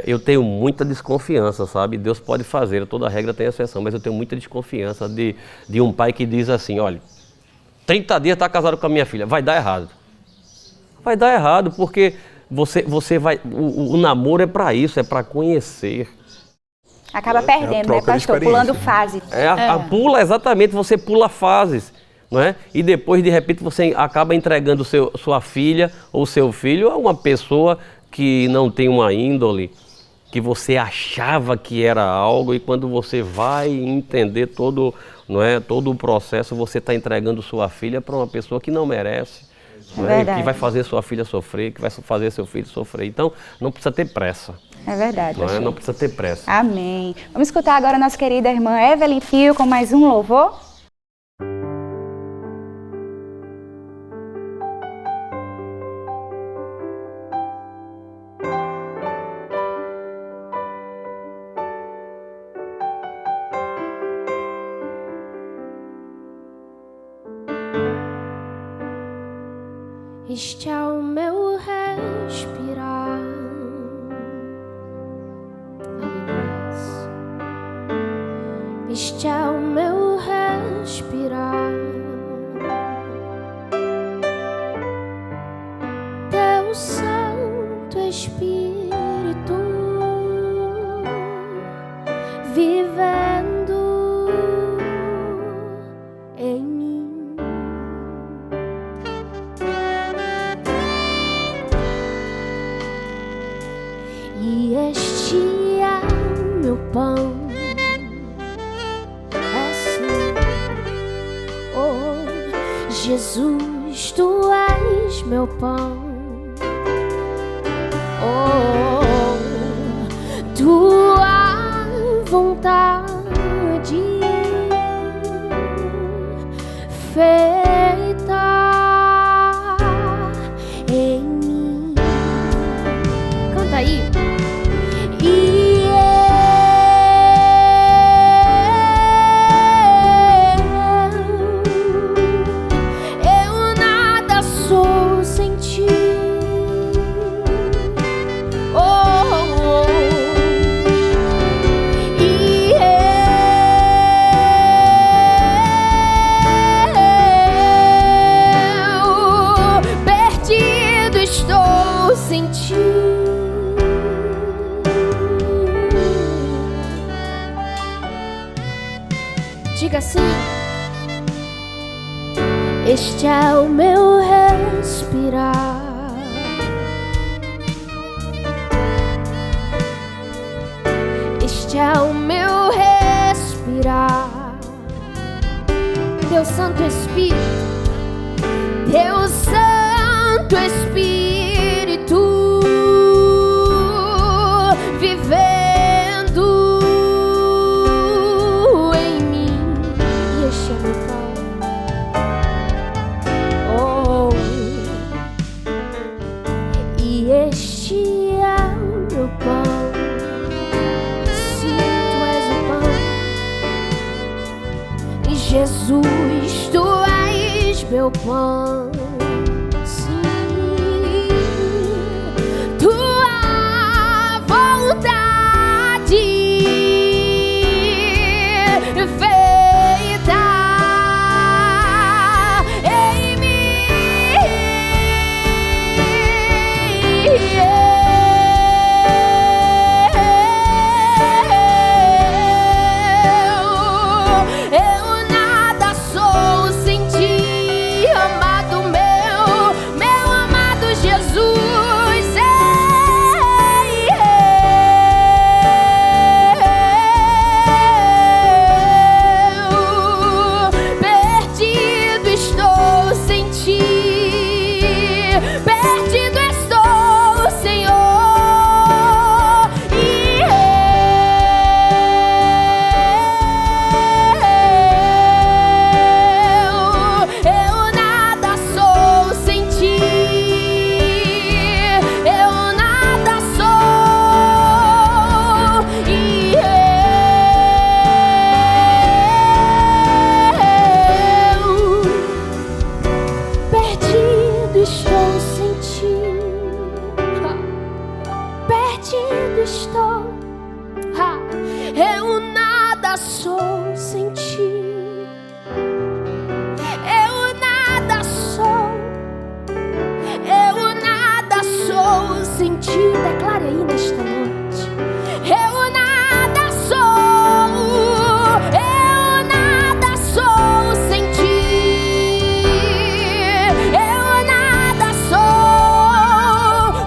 Eu tenho muita desconfiança, sabe? Deus pode fazer, toda regra tem exceção, mas eu tenho muita desconfiança de um pai que diz assim, olha, 30 dias está casado com a minha filha, vai dar errado. Vai dar errado, porque você vai... O namoro é para isso, é para conhecer. Acaba perdendo, né, pastor? Pulando fase. Pula, exatamente, você pula fases, não é? E depois, de repente, você acaba entregando sua filha ou seu filho a uma pessoa que não tem uma índole, que você achava que era algo, e quando você vai entender todo o processo, você está entregando sua filha para uma pessoa que não merece, que vai fazer sua filha sofrer, que vai fazer seu filho sofrer. Então, não precisa ter pressa. É verdade. Não precisa ter pressa. Amém. Vamos escutar agora a nossa querida irmã Evelyn Pio com mais um louvor. Este é o meu respirar. Este é o meu respirar. Teu Santo Espírito vivendo em mim. E este é o meu pão. Jesus, tu és meu pão. Tua vontade feita em mim. Canta aí. Diga assim: este é o meu respirar. é o meu respirar. Deus Santo Espírito, Deus Santo Espírito, vivendo em mim, e este é meu pão. Oh, e este é o meu pão. Sim, tu és o pão. E Jesus, tu és meu pão. Sim, tua vontade feita em mim. Eu nada sou sem ti, amado meu amado Jesus. Perdido estou sem ti, perdido estou, Senhor. Eu nada sou sem ti, eu nada sou. Perdido estou sem ti, perdido estou. Eu nada sou sem ti, eu nada sou, eu nada sou sem ti. Declare aí nesta noite: eu nada sou, eu nada sou sem ti, eu nada sou.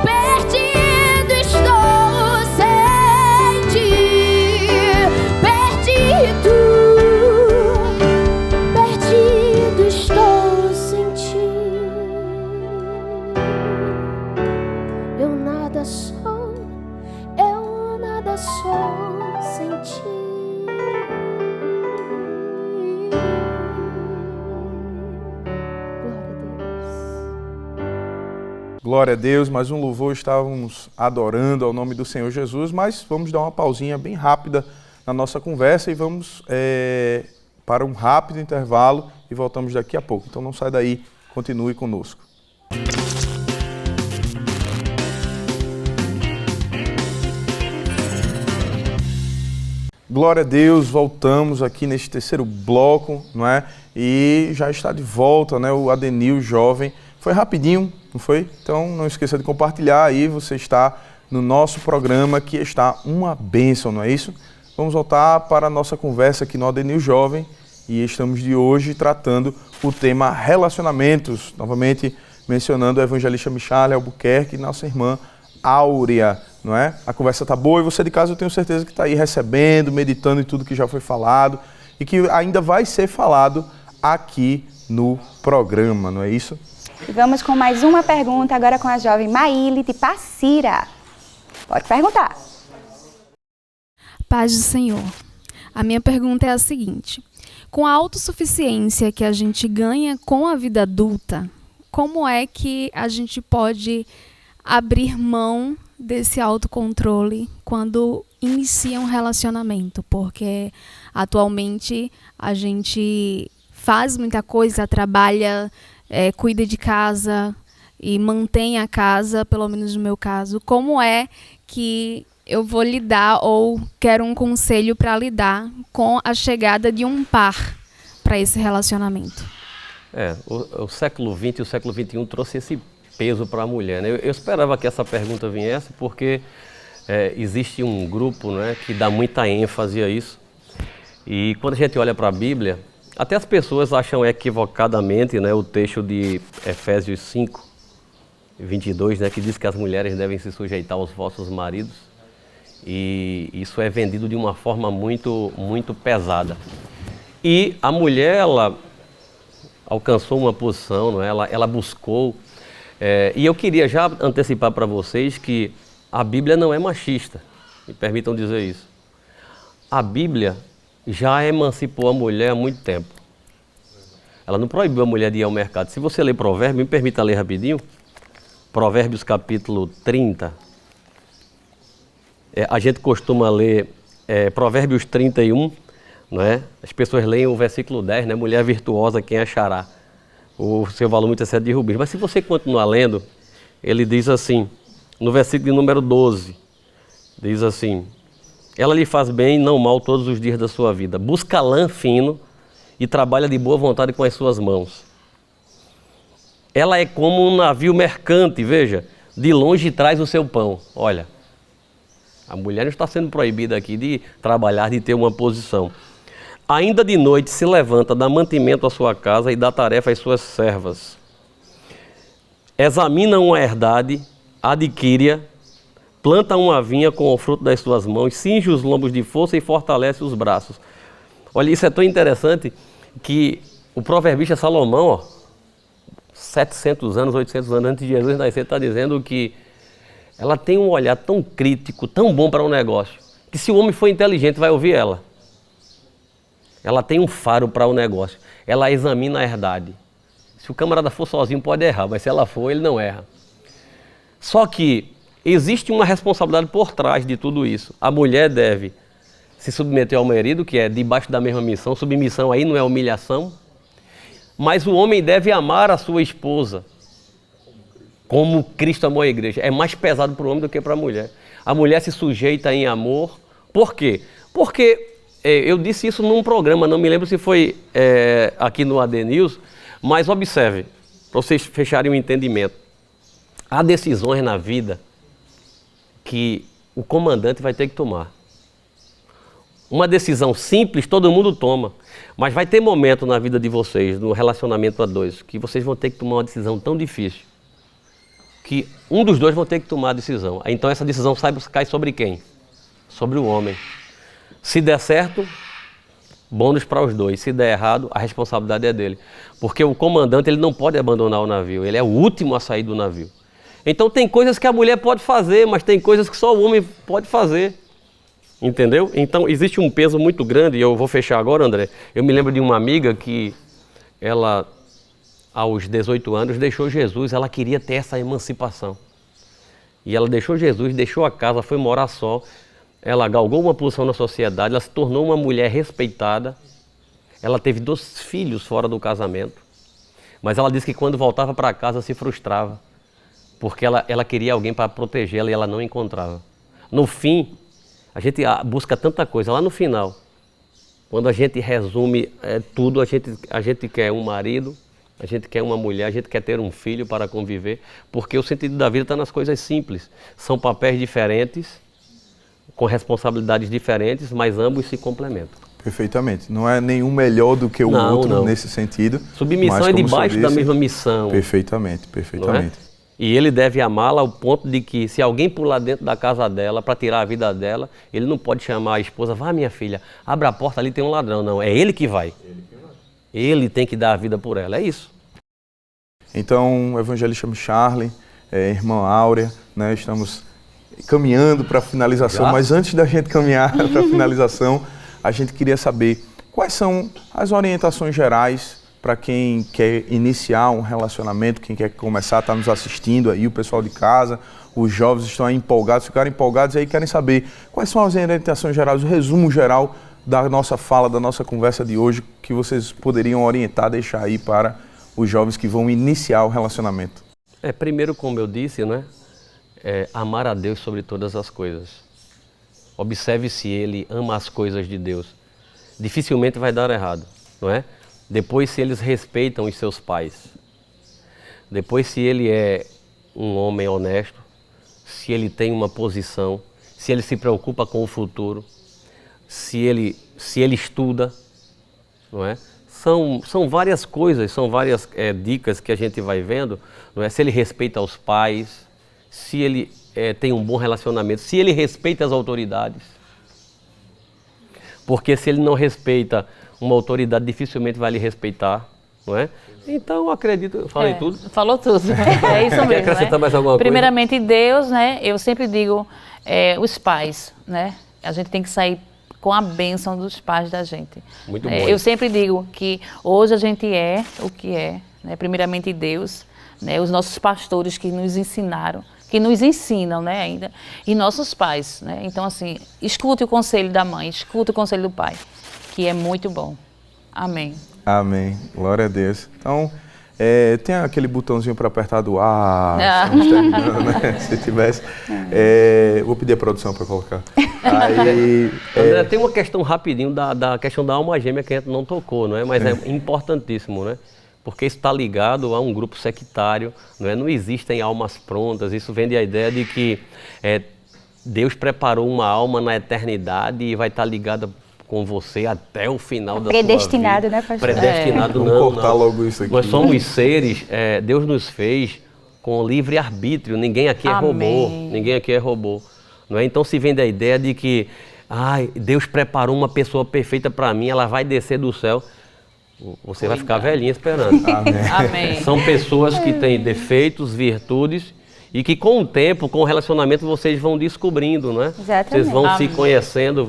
Perdido estou sem ti, perdido estou sem ti. Eu nada sou sem ti. Glória a Deus, mais um louvor, estávamos adorando ao nome do Senhor Jesus, mas vamos dar uma pausinha bem rápida na nossa conversa e vamos para um rápido intervalo e voltamos daqui a pouco. Então não sai daí, continue conosco. Glória a Deus, voltamos aqui neste terceiro bloco, não é? E já está de volta, né? O Adenil Jovem. Foi rapidinho, não foi? Então não esqueça de compartilhar aí, você está no nosso programa que está uma bênção, não é isso? Vamos voltar para a nossa conversa aqui no Adenil Jovem e estamos de hoje tratando o tema relacionamentos, novamente mencionando o evangelista Micharle Albuquerque e nossa irmã Áurea, não é? A conversa tá boa e você de casa eu tenho certeza que está aí recebendo, meditando em tudo que já foi falado e que ainda vai ser falado aqui no programa, não é isso? E vamos com mais uma pergunta, agora com a jovem Maíle de Passira. Pode perguntar. Paz do Senhor. A minha pergunta é a seguinte: com a autossuficiência que a gente ganha com a vida adulta, como é que a gente pode abrir mão desse autocontrole quando inicia um relacionamento? Porque atualmente a gente faz muita coisa, trabalha, cuida de casa e mantém a casa, pelo menos no meu caso. Como é que eu vou lidar ou quero um conselho para lidar com a chegada de um par para esse relacionamento? O século XX e o século XXI trouxe esse peso para a mulher, né? Eu esperava que essa pergunta viesse porque existe um grupo, né, que dá muita ênfase a isso. E quando a gente olha para a Bíblia, até as pessoas acham equivocadamente, né, o texto de Efésios 5, 22, né, que diz que as mulheres devem se sujeitar aos vossos maridos. E isso é vendido de uma forma muito, muito pesada. E a mulher, ela alcançou uma posição, não é? Ela buscou. E eu queria já antecipar para vocês que a Bíblia não é machista, me permitam dizer isso. A Bíblia já emancipou a mulher há muito tempo. Ela não proibiu a mulher de ir ao mercado. Se você ler Provérbios, me permita ler rapidinho. Provérbios capítulo 30. A gente costuma ler Provérbios 31, não é? As pessoas leem o versículo 10, né? Mulher virtuosa, quem achará? O seu valor muito excede de rubins. Mas se você continuar lendo, ele diz assim, no versículo de número 12, diz assim: ela lhe faz bem e não mal todos os dias da sua vida. Busca lã fino e trabalha de boa vontade com as suas mãos. Ela é como um navio mercante, veja, de longe traz o seu pão. Olha, a mulher não está sendo proibida aqui de trabalhar, de ter uma posição. Ainda de noite se levanta, dá mantimento à sua casa e dá tarefa às suas servas. Examina uma herdade, adquire-a, planta uma vinha com o fruto das suas mãos, cinge os lombos de força e fortalece os braços. Olha, isso é tão interessante que o proverbista Salomão, 700 anos, 800 anos antes de Jesus nascer, está dizendo que ela tem um olhar tão crítico, tão bom para um negócio, que se o homem for inteligente vai ouvir ela. Ela tem um faro para o negócio. Ela examina a herdade. Se o camarada for sozinho pode errar, mas se ela for, ele não erra. Só que existe uma responsabilidade por trás de tudo isso. A mulher deve se submeter ao marido, que é debaixo da mesma missão. Submissão aí não é humilhação. Mas o homem deve amar a sua esposa, como Cristo amou a igreja. É mais pesado para o homem do que para a mulher. A mulher se sujeita em amor. Por quê? Porque eu disse isso num programa, não me lembro se foi aqui no AD News, mas observe, para vocês fecharem o entendimento. Há decisões na vida que o comandante vai ter que tomar. Uma decisão simples todo mundo toma, mas vai ter momento na vida de vocês, no relacionamento a dois, que vocês vão ter que tomar uma decisão tão difícil, que um dos dois vão ter que tomar a decisão. Então essa decisão cai sobre quem? Sobre o homem. Se der certo, bônus para os dois. Se der errado, a responsabilidade é dele. Porque o comandante ele não pode abandonar o navio, ele é o último a sair do navio. Então tem coisas que a mulher pode fazer, mas tem coisas que só o homem pode fazer. Entendeu? Então existe um peso muito grande, e eu vou fechar agora, André. Eu me lembro de uma amiga que ela, aos 18 anos, deixou Jesus, ela queria ter essa emancipação. E ela deixou Jesus, deixou a casa, foi morar só. Ela galgou uma posição na sociedade, ela se tornou uma mulher respeitada. Ela teve 2 filhos fora do casamento. Mas ela disse que quando voltava para casa se frustrava. Porque ela queria alguém para protegê-la e ela não encontrava. No fim, a gente busca tanta coisa. Lá no final, quando a gente resume tudo, a gente quer um marido, a gente quer uma mulher, a gente quer ter um filho para conviver. Porque o sentido da vida está nas coisas simples. São papéis diferentes, com responsabilidades diferentes, mas ambos se complementam. Perfeitamente. Não é nenhum melhor do que o outro nesse sentido. Submissão é debaixo da mesma missão. Perfeitamente, perfeitamente. E ele deve amá-la ao ponto de que se alguém pular dentro da casa dela para tirar a vida dela, ele não pode chamar a esposa, vá minha filha, abra a porta, ali tem um ladrão. Não, é ele que vai. Ele tem que dar a vida por ela, é isso. Então, evangelista Micharle, irmã Áurea, né, estamos caminhando para a finalização, mas antes da gente caminhar para a finalização, a gente queria saber quais são as orientações gerais para quem quer iniciar um relacionamento, quem quer começar, está nos assistindo aí, o pessoal de casa, os jovens estão aí empolgados, ficaram empolgados e aí querem saber quais são as orientações gerais, o resumo geral da nossa fala, da nossa conversa de hoje, que vocês poderiam orientar, deixar aí para os jovens que vão iniciar o relacionamento. Primeiro, como eu disse, né? Amar a Deus sobre todas as coisas. Observe se ele ama as coisas de Deus. Dificilmente vai dar errado, não é? Depois, se eles respeitam os seus pais. Depois, se ele é um homem honesto, se ele tem uma posição, se ele se preocupa com o futuro, se ele estuda, não é? São várias coisas, são várias dicas que a gente vai vendo, não é? Se ele respeita os pais, se ele tem um bom relacionamento, se ele respeita as autoridades. Porque se ele não respeita uma autoridade, dificilmente vai lhe respeitar, não é? Então, eu acredito, eu falei tudo. Falou tudo. É isso mesmo. Quer acrescentar mais alguma coisa? Primeiramente, Deus, né? Eu sempre digo, os pais, né? A gente tem que sair com a bênção dos pais da gente. Muito bom. Eu sempre digo que hoje a gente é o que é, né? Primeiramente Deus, né? Os nossos pastores que nos ensinaram, que nos ensinam, né, ainda, e nossos pais, né? Então, assim, escute o conselho da mãe, escute o conselho do pai, que é muito bom. Amém. Amém. Glória a Deus. Então, tem aquele botãozinho para apertar do estamos terminando, né? Se tivesse. Vou pedir a produção para colocar. Aí, André, tem uma questão rapidinho da questão da alma gêmea que a gente não tocou, não é? Mas é importantíssimo, né? Porque isso está ligado a um grupo sectário, não é? Não existem almas prontas, isso vem da ideia de que Deus preparou uma alma na eternidade e vai estar ligada com você até o final da sua vida. Predestinado, né, pastor? Predestinado, Vamos cortar logo isso aqui. Nós somos seres, Deus nos fez com livre-arbítrio, ninguém aqui é robô, ninguém aqui é robô. Não é? Então se vem da ideia de que Deus preparou uma pessoa perfeita para mim, ela vai descer do céu. Você vai ficar velhinha esperando. Amém. São pessoas que têm defeitos, virtudes e que com o tempo, com o relacionamento, vocês vão descobrindo, não é? Exatamente. Vocês vão se conhecendo,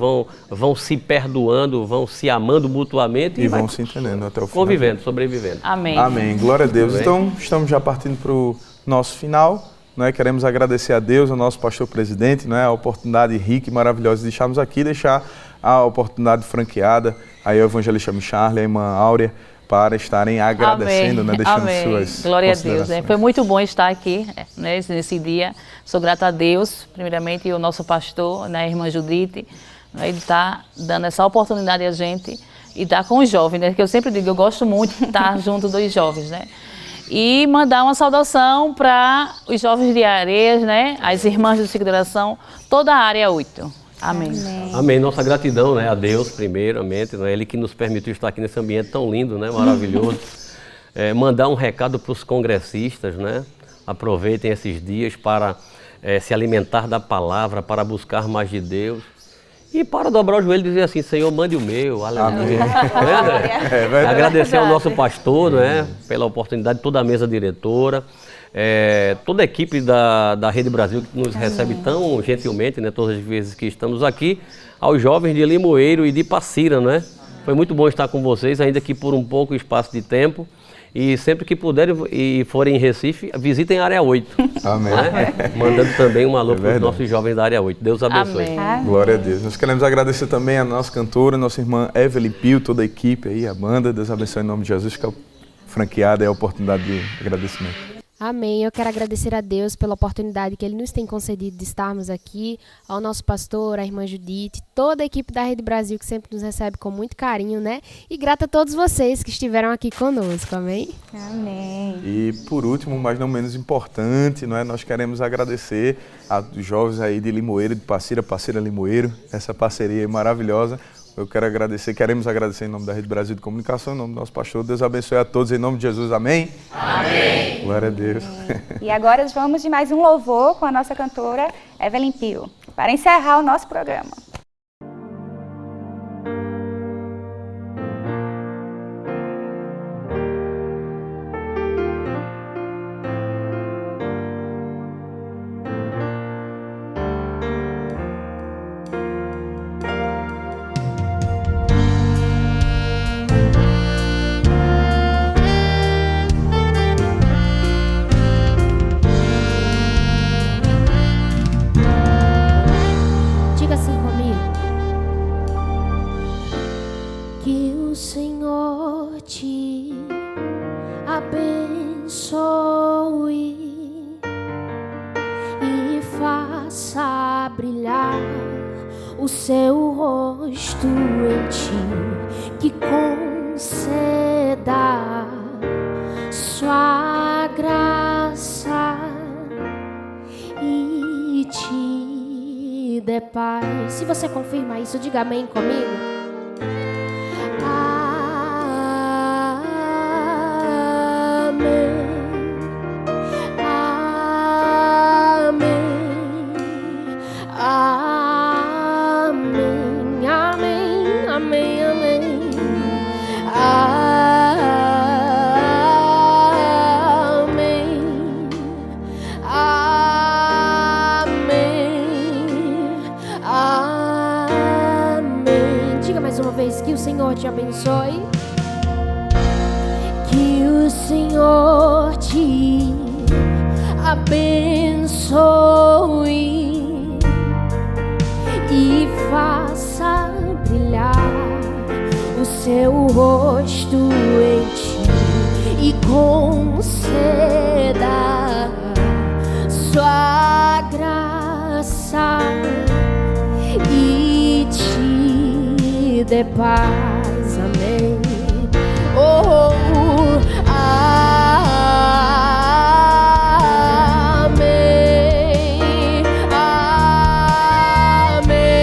vão se perdoando, vão se amando mutuamente e vão se entendendo até o final. Convivendo, sobrevivendo. Amém. Amém. Glória a Deus. Então, estamos já partindo para o nosso final. Não é? Queremos agradecer a Deus, ao nosso pastor presidente, não é? A oportunidade rica e maravilhosa de estarmos aqui, deixar a oportunidade franqueada aí ao evangelista Micharle, a irmã Áurea, para estarem agradecendo, né? Deixando suas Glória a Deus. Né? Foi muito bom estar aqui, né? Nesse dia. Sou grata a Deus, primeiramente, e o nosso pastor, né? A irmã Judite, né? Ele está dando essa oportunidade a gente e estar com os jovens, né? Que eu sempre digo, eu gosto muito de estar junto dos jovens, né? E mandar uma saudação para os jovens de Areias, né? As irmãs do Ciclo de Oração, toda a área 8. Amém. Amém. Nossa gratidão, né, a Deus, primeiramente, né, Ele que nos permitiu estar aqui nesse ambiente tão lindo, né, maravilhoso. Mandar um recado para os congressistas, né? Aproveitem esses dias para se alimentar da palavra, para buscar mais de Deus. E para dobrar o joelho e dizer assim, Senhor, mande o meu, aleluia. Agradecer ao nosso pastor, né, pela oportunidade, toda a mesa diretora. Toda a equipe da Rede Brasil que nos recebe tão gentilmente, né, todas as vezes que estamos aqui, aos jovens de Limoeiro e de Passira, né? Foi muito bom estar com vocês, ainda que por um pouco espaço de tempo. E sempre que puderem e forem em Recife, visitem a área 8. Amém. Né? Mandando também um alô para os nossos jovens da área 8. Deus abençoe. Amém. Glória a Deus. Nós queremos agradecer também a nossa cantora, nossa irmã Evelyn Pio, toda a equipe aí, a banda. Deus abençoe em nome de Jesus, que é franqueada e a oportunidade de agradecimento. Amém. Eu quero agradecer a Deus pela oportunidade que Ele nos tem concedido de estarmos aqui, ao nosso pastor, à irmã Judite, toda a equipe da Rede Brasil que sempre nos recebe com muito carinho, né? E grata a todos vocês que estiveram aqui conosco, amém? Amém. E por último, mas não menos importante, não é? Nós queremos agradecer aos jovens aí de Limoeiro, de Passira Limoeiro, essa parceria maravilhosa. Queremos agradecer em nome da Rede Brasil de Comunicação, em nome do nosso pastor. Deus abençoe a todos, em nome de Jesus. Amém? Amém. Glória a Deus. E agora vamos de mais um louvor com a nossa cantora Evelyn Pio, para encerrar o nosso programa. Diga assim comigo. Que o Senhor te abençoe e faça brilhar o seu rosto em ti, que conceda sua graça e te dê paz. Se você confirma isso, diga amém comigo. Amém. Amém. vez. Que o Senhor te abençoe. Que o Senhor te abençoe e faça brilhar o seu rosto em ti e conceda sua graça e te dê paz. Amém. Oh, amém, amém, amém, amém,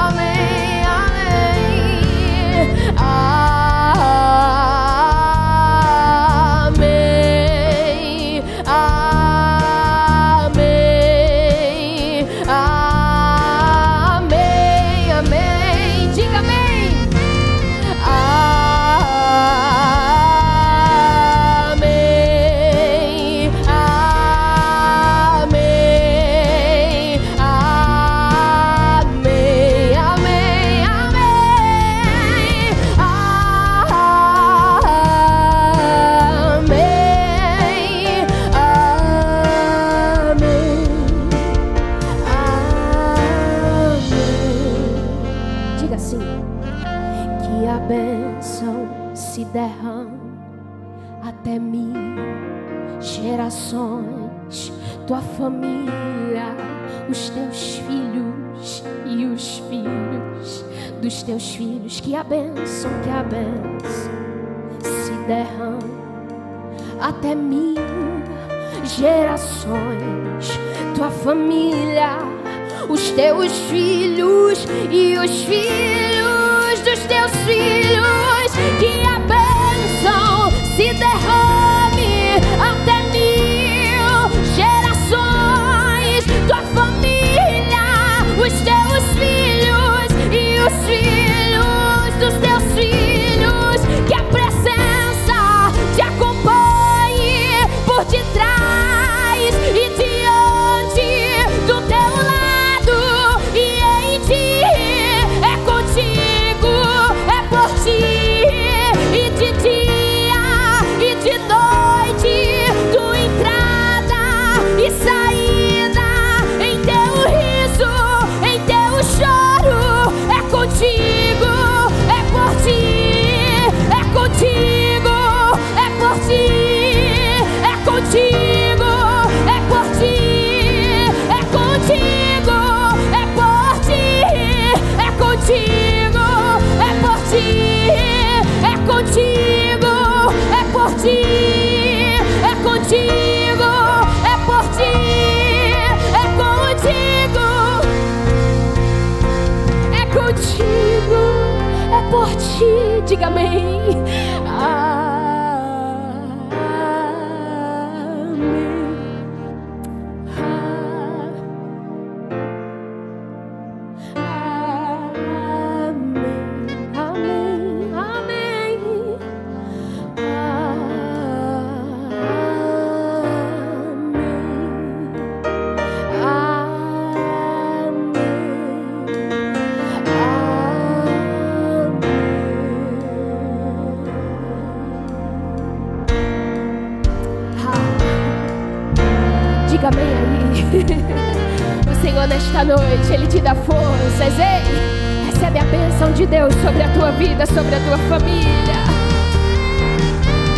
amém, amém, amém, amém. Diga amém. Amém, amém, amém, amém, amém, amém. Diga assim: que a bênção se derrame até 1000 gerações, tua família, os teus filhos e os filhos dos teus filhos. Que a bênção se derrame até 1000 gerações, tua família, os teus filhos e os filhos dos teus filhos. Que a bênção se derrame até 1000 gerações, tua família, os teus filhos e os filhos dos teus filhos. Que a presença te acompanhe por detrás e diante do teu lado e em ti. É contigo, é por ti, e de dia e de noite, tua entrada e saída, em teu riso, em teu choro. É contigo, é por ti, é contigo, é por ti, é contigo, é por ti, é contigo, é por ti, é contigo, é por ti, é contigo, é por ti, é contigo, é por ti, é contigo, é contigo, é por ti. Diga amém. Diga amém aí. O Senhor nesta noite, Ele te dá forças. Ei, recebe a bênção de Deus sobre a tua vida, sobre a tua família.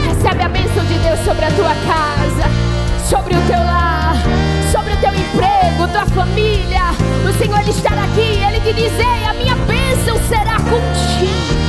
Recebe a bênção de Deus sobre a tua casa, sobre o teu lar, sobre o teu emprego, tua família. O Senhor está aqui, Ele te diz: ei, a minha bênção será contigo.